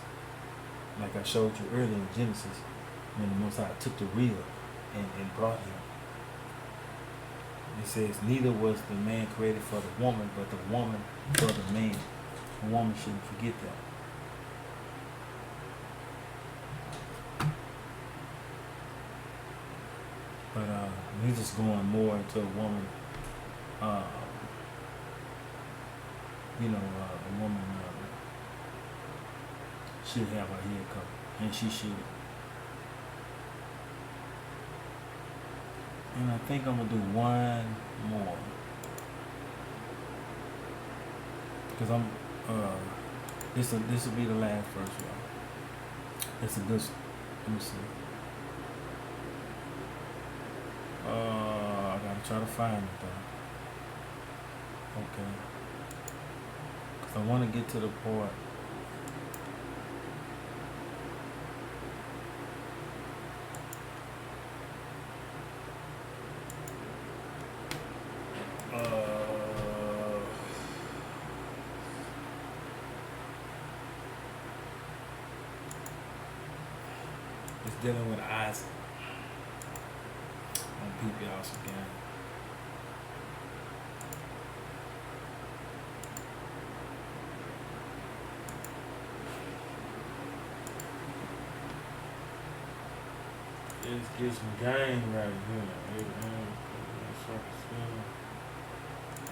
like I showed you earlier in Genesis, when the Most High took the rib and brought him. It says, neither was the man created for the woman, but the woman for the man. A woman shouldn't forget that. But we're just going more into a woman, a woman should have her head covered, and she should. And I think I'm gonna do one more, because this will be the last verse, y'all. It's a good. Let me see. I gotta try to find it though. Okay. Because I want to get to the part. It's dealing with Isaac. I'm gonna peep y'all some game. Let's get some game right here.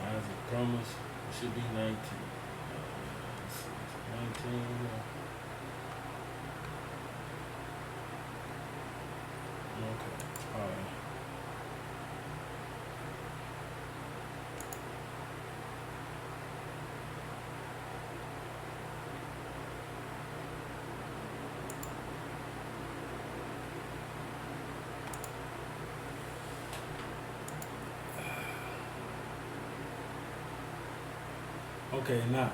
Isaac Thomas should be 19. 19. Okay. All right. Okay, now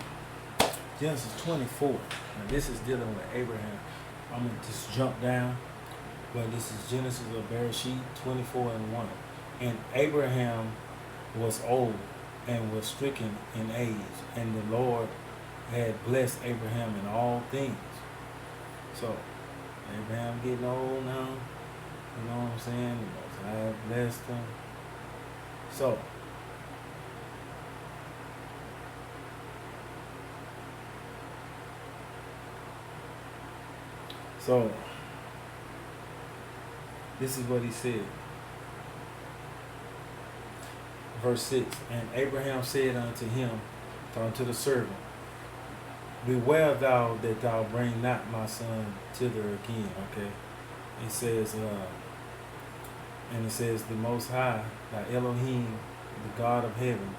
Genesis 24. Now this is dealing with Abraham. I'm gonna just jump down, but this is Genesis of Bereshit 24:1. And Abraham was old and was stricken in age, and the Lord had blessed Abraham in all things. So Abraham getting old now. You know what I'm saying? The Most High blessed him. So this is what he said. Verse 6. And Abraham said unto him, unto the servant, beware thou that thou bring not my son thither again. Okay. It says, and it says, the Most High, thy Elohim, the God of heaven,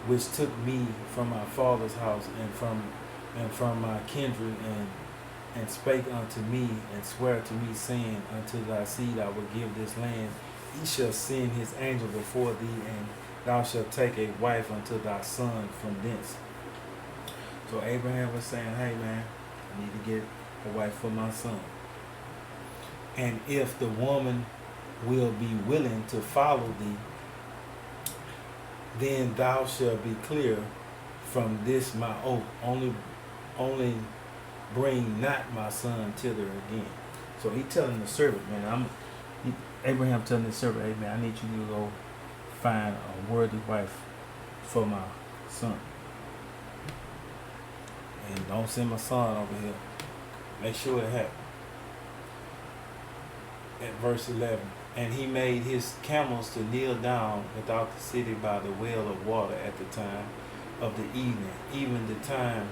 which took me from my father's house and from my kindred and spake unto me and swear to me, saying, unto thy seed I will give this land. He shall send his angel before thee, and thou shalt take a wife unto thy son from thence. So Abraham was saying, hey man, I need to get a wife for my son. And if the woman will be willing to follow thee, then thou shalt be clear from this my oath. Only bring not my son thither again. So he telling the servant, man, Abraham telling the servant, hey man, I need you to go find a worthy wife for my son. And don't send my son over here. Make sure it happens. At verse 11. And he made his camels to kneel down without the city by the well of water at the time of the evening, even the time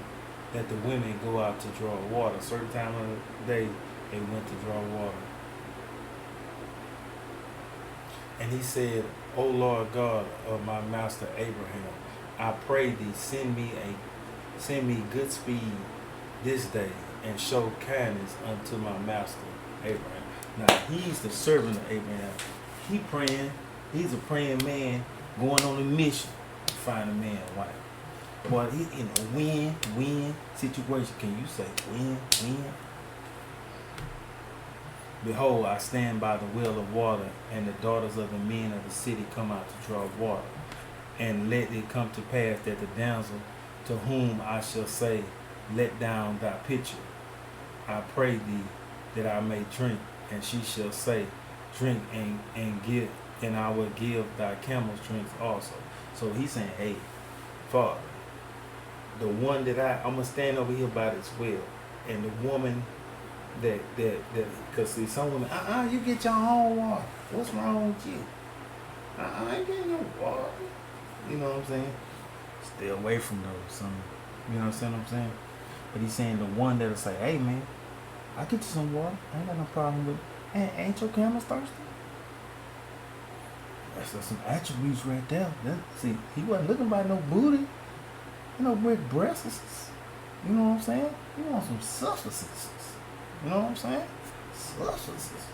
that the women go out to draw water. Certain time of the day they went to draw water. And he said, O Lord God of my master Abraham, I pray thee, send me good speed this day, and show kindness unto my master Abraham. Now he's the servant of Abraham. He praying. He's a praying man going on a mission to find a man a wife. But he's in a win-win situation. Can you say win-win? Behold, I stand by the well of water, and the daughters of the men of the city come out to draw water. And let it come to pass that the damsel to whom I shall say, let down thy pitcher, I pray thee, that I may drink. And she shall say, drink and give, and I will give thy camels drinks also. So he's saying, hey, Father, the one that I'm gonna stand over here by this well, and the woman that because see some women, you get your own water. What's wrong with you? I ain't getting no water. You know what I'm saying? Stay away from those. Some, you know what I'm saying? But he's saying the one that'll say, hey man, I get you some water. I ain't got no problem with it. And ain't your camels thirsty? That's some attributes right there. See, he wasn't looking by no booty, no big breasts. You know what I'm saying? He wants some substances. You know what I'm saying? Substances.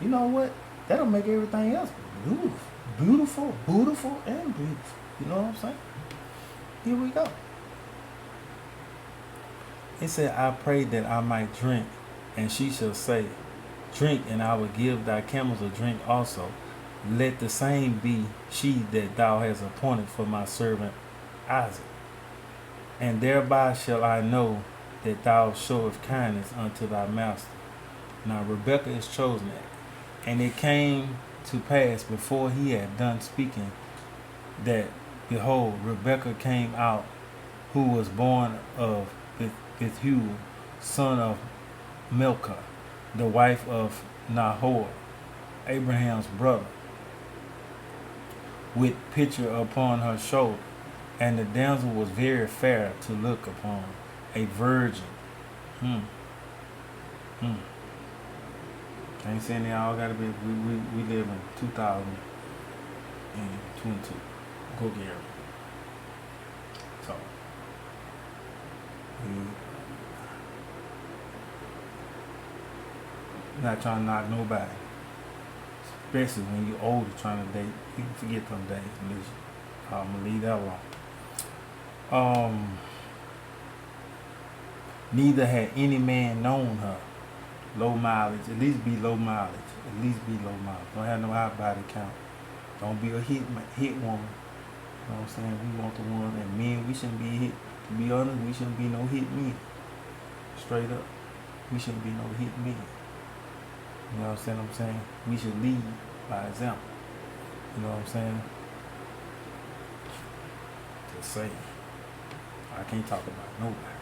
You know what? That'll make everything else beautiful. Beautiful, and beautiful. You know what I'm saying? Here we go. It said, I prayed that I might drink, and she shall say, drink, and I will give thy camels a drink also. Let the same be she that thou hast appointed for my servant Isaac. And thereby shall I know that thou showest kindness unto thy master. Now Rebekah is chosen. And it came to pass before he had done speaking that, behold, Rebekah came out, who was born of Bethuel, son of Milcah, the wife of Nahor, Abraham's brother, with pitcher upon her shoulder. And the damsel was very fair to look upon, a virgin. Ain't saying they all gotta be. We live in 2022. Go get her. So not trying to knock nobody, especially when you're older trying to date. You can forget them days. At least I'm gonna leave that alone. Neither had any man known her. Low mileage, at least be low mileage. Don't have no high body count. Don't be a hit woman. You know what I'm saying? We want the one, and men, we shouldn't be hit. To be honest, we shouldn't be no hit men. Straight up, we shouldn't be no hit men. You know what I'm saying? We should lead by example. You know what I'm saying? Just saying. I can't talk about nobody.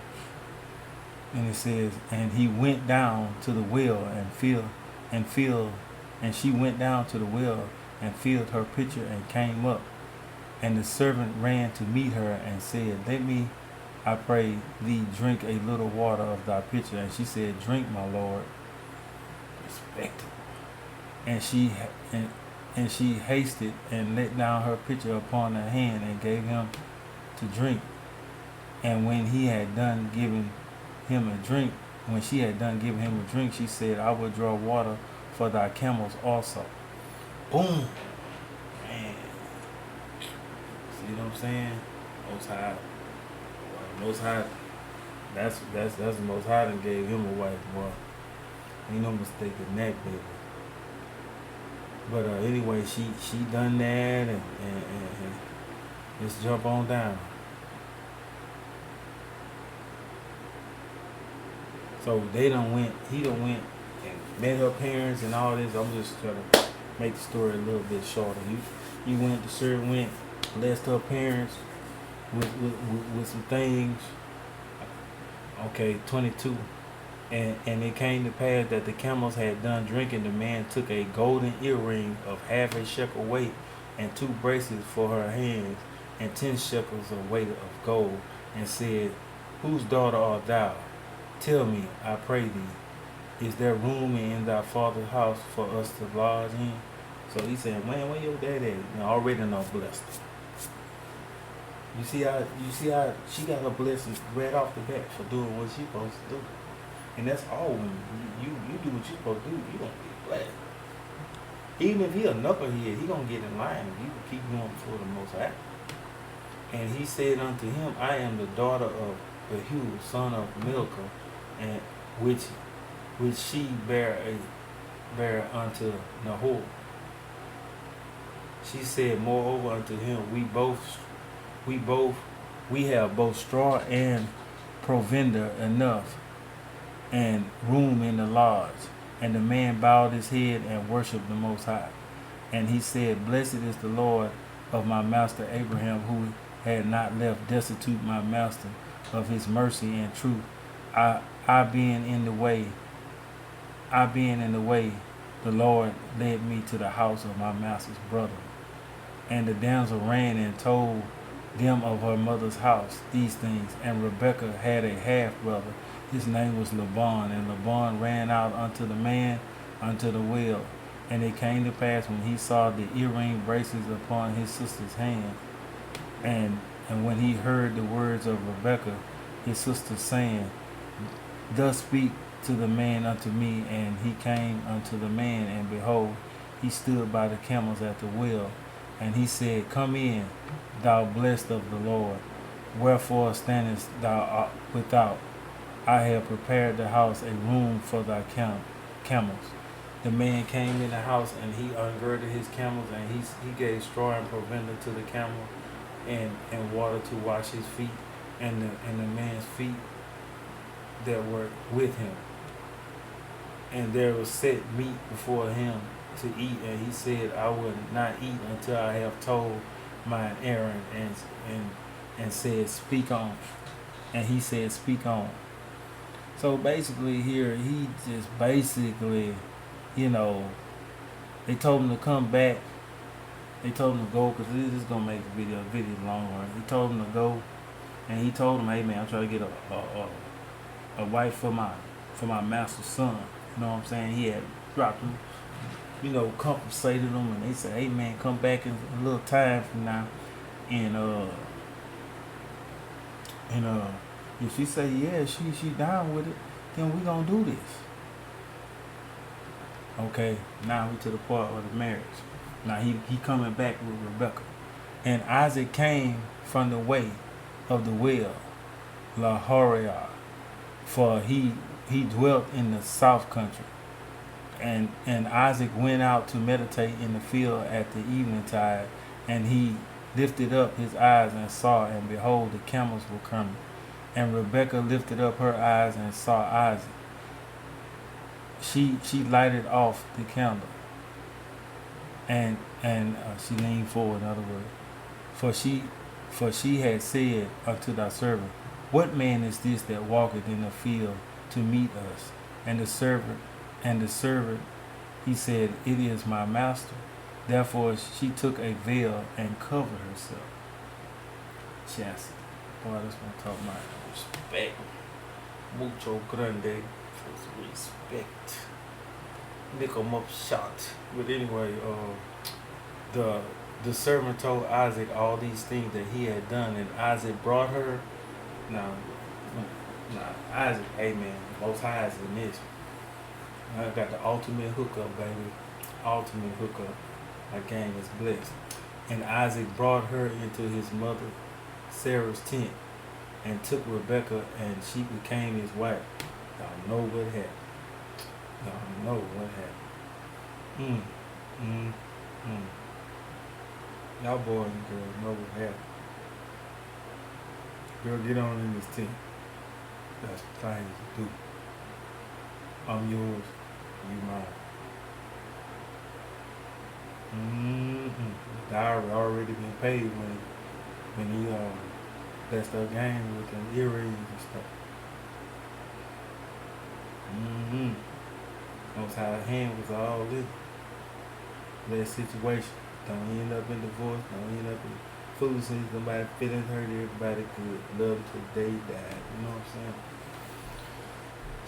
And it says, and he went down to the well and she went down to the well and filled her pitcher and came up. And the servant ran to meet her and said, let me, I pray thee, drink a little water of thy pitcher. And she said, drink, my lord. Respectable. And she hasted and let down her pitcher upon her hand and gave him to drink. And when she had done giving him a drink, she said, I will draw water for thy camels also. Boom. Man. See what I'm saying? Most High. That's the Most High that gave him a wife, boy. Ain't no mistake in that, baby. But anyway, she done that, and let's jump on down. So he done went and met her parents and all this. I'm just trying to make the story a little bit shorter. He went, the servant went, blessed her parents with some things. Okay, 22. And it came to pass that the camels had done drinking. The man took a golden earring of half a shekel weight, and 2 bracelets for her hands, and 10 shekels of weight of gold, and said, whose daughter art thou? Tell me, I pray thee, is there room in thy father's house for us to lodge in? So he said, man, where your daddy at? And already know blessed. You see how she got her blessings right off the bat for doing what she's supposed to do. And that's all when you do what you're supposed to do, you're going to get blessed. Even if he a knucklehead, he going to get in line if you can keep going before the Most High. And he said unto him, I am the daughter of Bethuel, son of Milcah, and which she bare bare unto Nahor. She said, moreover unto him, we both, we have both straw and provender enough, and room in the lodge. And the man bowed his head and worshipped the Most High. And he said, blessed is the Lord of my master Abraham, who had not left destitute my master of his mercy and truth. I being in the way, the Lord led me to the house of my master's brother. And the damsel ran and told them of her mother's house these things. And Rebekah had a half brother. His name was Laban. And Laban ran out unto the man unto the well. And it came to pass when he saw the earring bracelets upon his sister's hand, and when he heard the words of Rebekah, his sister, saying, thus speak to the man unto me. And he came unto the man, and behold, he stood by the camels at the well. And he said, come in, thou blessed of the Lord. Wherefore standest thou without? I have prepared the house a room for thy camels. The man came in the house, and he ungirded his camels, and he gave straw and provender to the camel, and water to wash his feet, and the man's feet that were with him. And there was set meat before him to eat, and he said, I will not eat until I have told mine errand, and said, speak on. And he said, speak on. So basically here, he just basically, they told him to come back. They told him to go, because this is going to make the video longer. He told him to go, and he told him, hey man, I'm trying to get a wife for my master's son. You know what I'm saying? He had dropped him, compensated them, and they said, hey man, come back in a little time from now, and if she say yeah, she down with it, then we gonna do this. Okay, now we to the part of the marriage. Now he coming back with Rebekah, and Isaac came from the way of the well, Lahoriah, for he dwelt in the south country. And Isaac went out to meditate in the field at the evening tide, and he lifted up his eyes and saw, and behold, the camels were coming. And Rebekah lifted up her eyes and saw Isaac. She lighted off the candle, and she leaned forward. In other words, for she had said unto thy servant, what man is this that walketh in the field to meet us? And the servant, he said, it is my master. Therefore she took a veil and covered herself. Chastity. Boy, that's what I'm talking about. Respect. Mucho grande. Respect. Nick 'em up shot. But anyway, the servant told Isaac all these things that he had done, and Isaac brought her. Now Isaac, hey man, Most High is in this. I got the ultimate hookup, baby. Ultimate hookup. My game is blessed. And Isaac brought her into his mother Sarah's tent, and took Rebekah, and she became his wife. Y'all know what happened. Y'all boy and girl know what happened. Girl, get on in this tent. That's things to do. I'm yours, you mine. The dowry already been paid when he blessed her game with them earrings and stuff. Most High hand was all this blessed situation. Don't end up in divorce, don't end up in foolishness, nobody feeling hurt, everybody good. Love till the day he died. You know what I'm saying?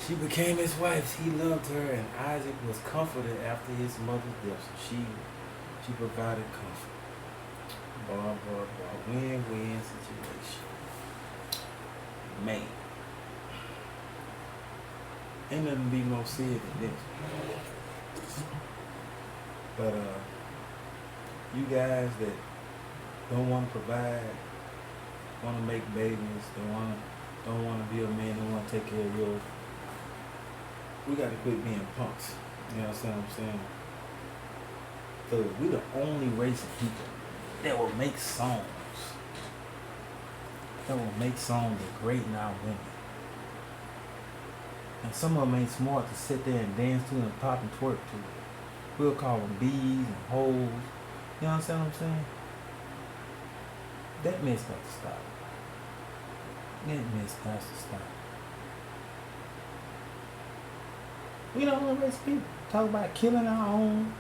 She became his wife, he loved her, and Isaac was comforted after his mother's death. So she provided comfort. Win-win situation. Man. Ain't nothing to be more said than this. But you guys that don't want to provide, want to make babies, don't want to be a man, don't want to take care of yours, we got to quit being punks. You know what I'm saying? So we the only race of people that will make songs. That will make songs that greaten our women. And some of them ain't smart to sit there and dance to and pop and twerk to. We'll call them bees and hoes. You understand what I'm saying? That mess got to stop. That mess got to stop. We don't want to raise people. Talk about killing our own.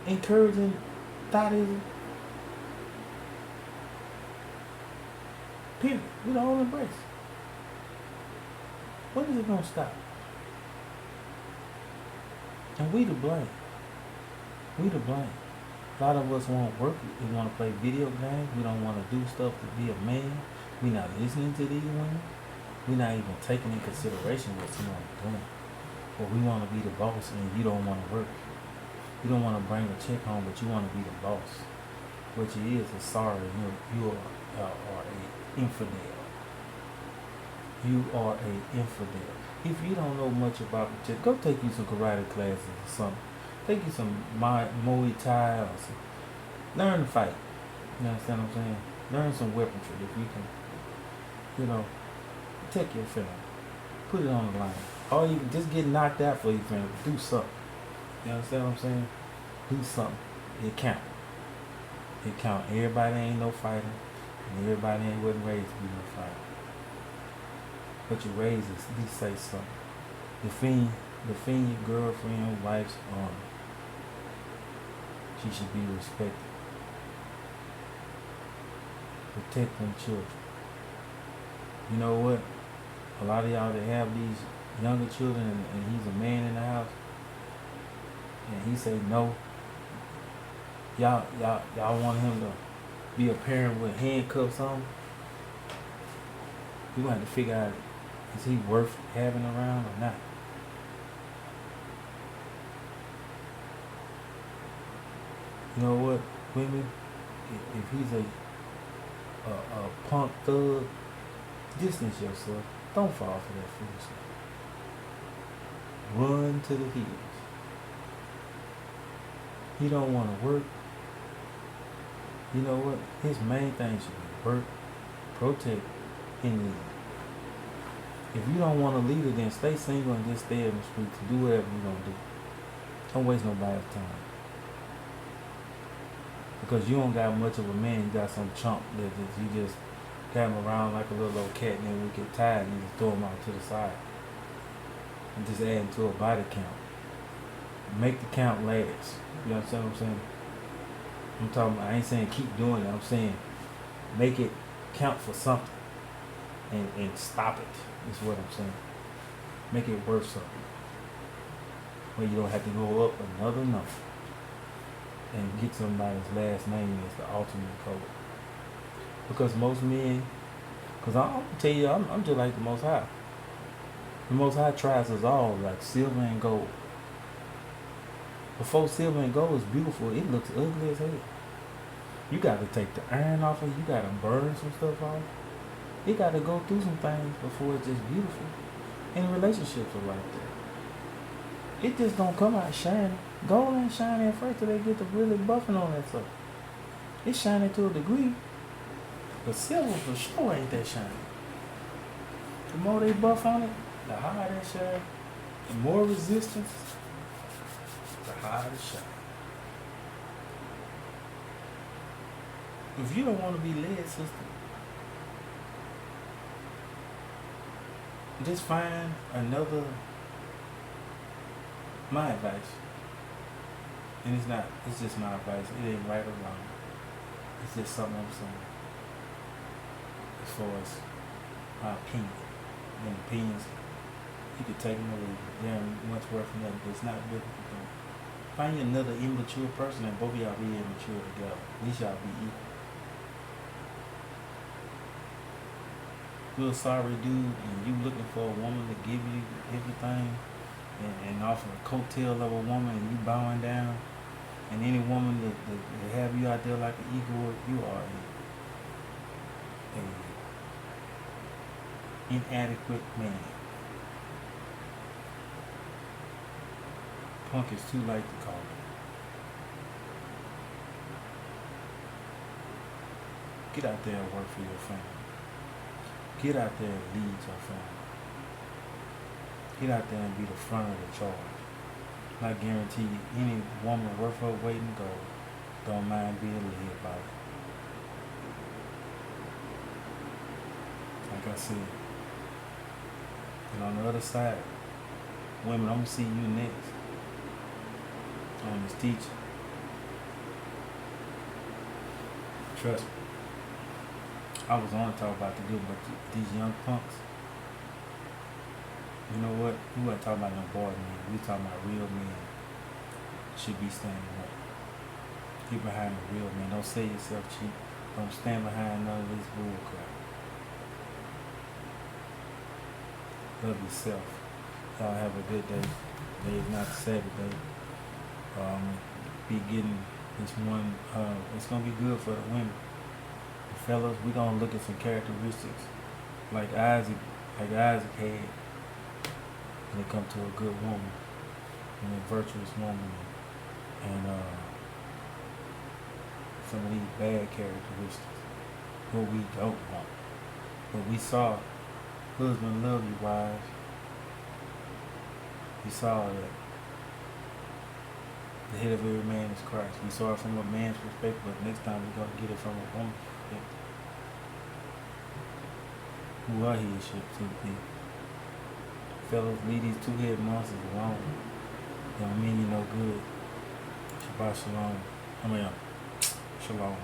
Encouraging thoughtism. Period. We don't embrace. When is it going to stop? And we to blame. We to blame. A lot of us won't work. We want to play video games. We don't want to do stuff to be a man. We not listening to these women. We not even taking in consideration what someone's doing. But we want to be the boss and you don't want to work. You don't want to bring a check home, but you want to be the boss. What you is sorry, you are a infidel. You are a infidel. If you don't know much about the check, go take you some karate classes or something. Take you some Muay Thai or something. Learn to fight. You understand what I'm saying? Learn some weaponry if you can, protect your family. Put it on the line. Or you can just get knocked out for your family. Do something. You understand what I'm saying? Do something. It count. It count. Everybody ain't no fighter. And everybody wasn't raised to be no fighter. But your raised is at least say something. Defend your girlfriend, wife's honor. She should be respected. Protect them children. You know what? A lot of y'all that have these younger children and he's a man in the house and he say no. Y'all want him to be a parent with handcuffs on? You gonna have to figure out, is he worth having around or not? You know what, women? If he's a punk thug, distance yourself. Don't fall for that foolishness. Run to the hills. He don't want to work. You know what? His main thing should be work, protect, and lead. If you don't want to lead it, then stay single and just stay in the streets and do whatever you're going to do. Don't waste nobody's time. Because you don't got much of a man, you got some chump that you just got him around like a little old cat and then we get tired and you just throw him out to the side. And just add him to a body count. Make the count last. You understand what I'm saying? I'm talking about, I ain't saying keep doing it. I'm saying make it count for something. And stop it, is what I'm saying. Make it worth something. Where you don't have to go up another number and get somebody's last name as the ultimate code. Because most men, because I'm going to tell you, I'm just like the Most High. The Most High tries us all like silver and gold. Before silver and gold is beautiful, it looks ugly as hell. You got to take the iron off of it. You got to burn some stuff off. You got to go through some things before it's just beautiful. And relationships are like that. It just don't come out shining. Gold ain't shining at first till they get to really buffing on that stuff. It's shining to a degree. But silver for sure ain't that shiny. The more they buff on it, the higher that shine. The more resistance, the higher the shine. If you don't want to be led, sister, just find another, my advice. And it's just my advice. It ain't right or wrong. It's just something I'm saying. As far as my opinion. And opinions, you could take them or leave it. They ain't much worth nothing, but it's not biblical. Find you another immature person and both of y'all be immature together. At least y'all be equal. You're a sorry dude and you looking for a woman to give you everything and offer a coattail of a woman and you bowing down, and any woman that have you out there like an eagle, you are a inadequate man. Punk is too late to call it. Get out there and work for your family. Get out there and lead your family. Get out there and be the front of the charge. I guarantee you, any woman worth her weight in gold don't mind being led by it. Like I said, and on the other side, women, I'm gonna see you next on this teaching. Trust me. I was on to talk about the good, but these young punks, you know what? We weren't talking about no boy men. We talking about real men should be standing up. Get behind the real men. Don't sell yourself cheap. Don't stand behind none of this bull crap. Love yourself. Y'all have a good day. Today is not the Sabbath day. Be getting this one. It's gonna be good for the women. The fellas, we gonna look at some characteristics like Isaac had when it comes to a good woman and a virtuous woman, and some of these bad characteristics, what we don't want. But we saw husband love you, wives. We saw that the head of every man is Christ. We saw it from a man's perspective, but next time we're going to get it from a woman's perspective. Who are he should be? Fellas, leave these two-headed monsters alone. They don't mean you no good. Shabbat shalom. Shalom.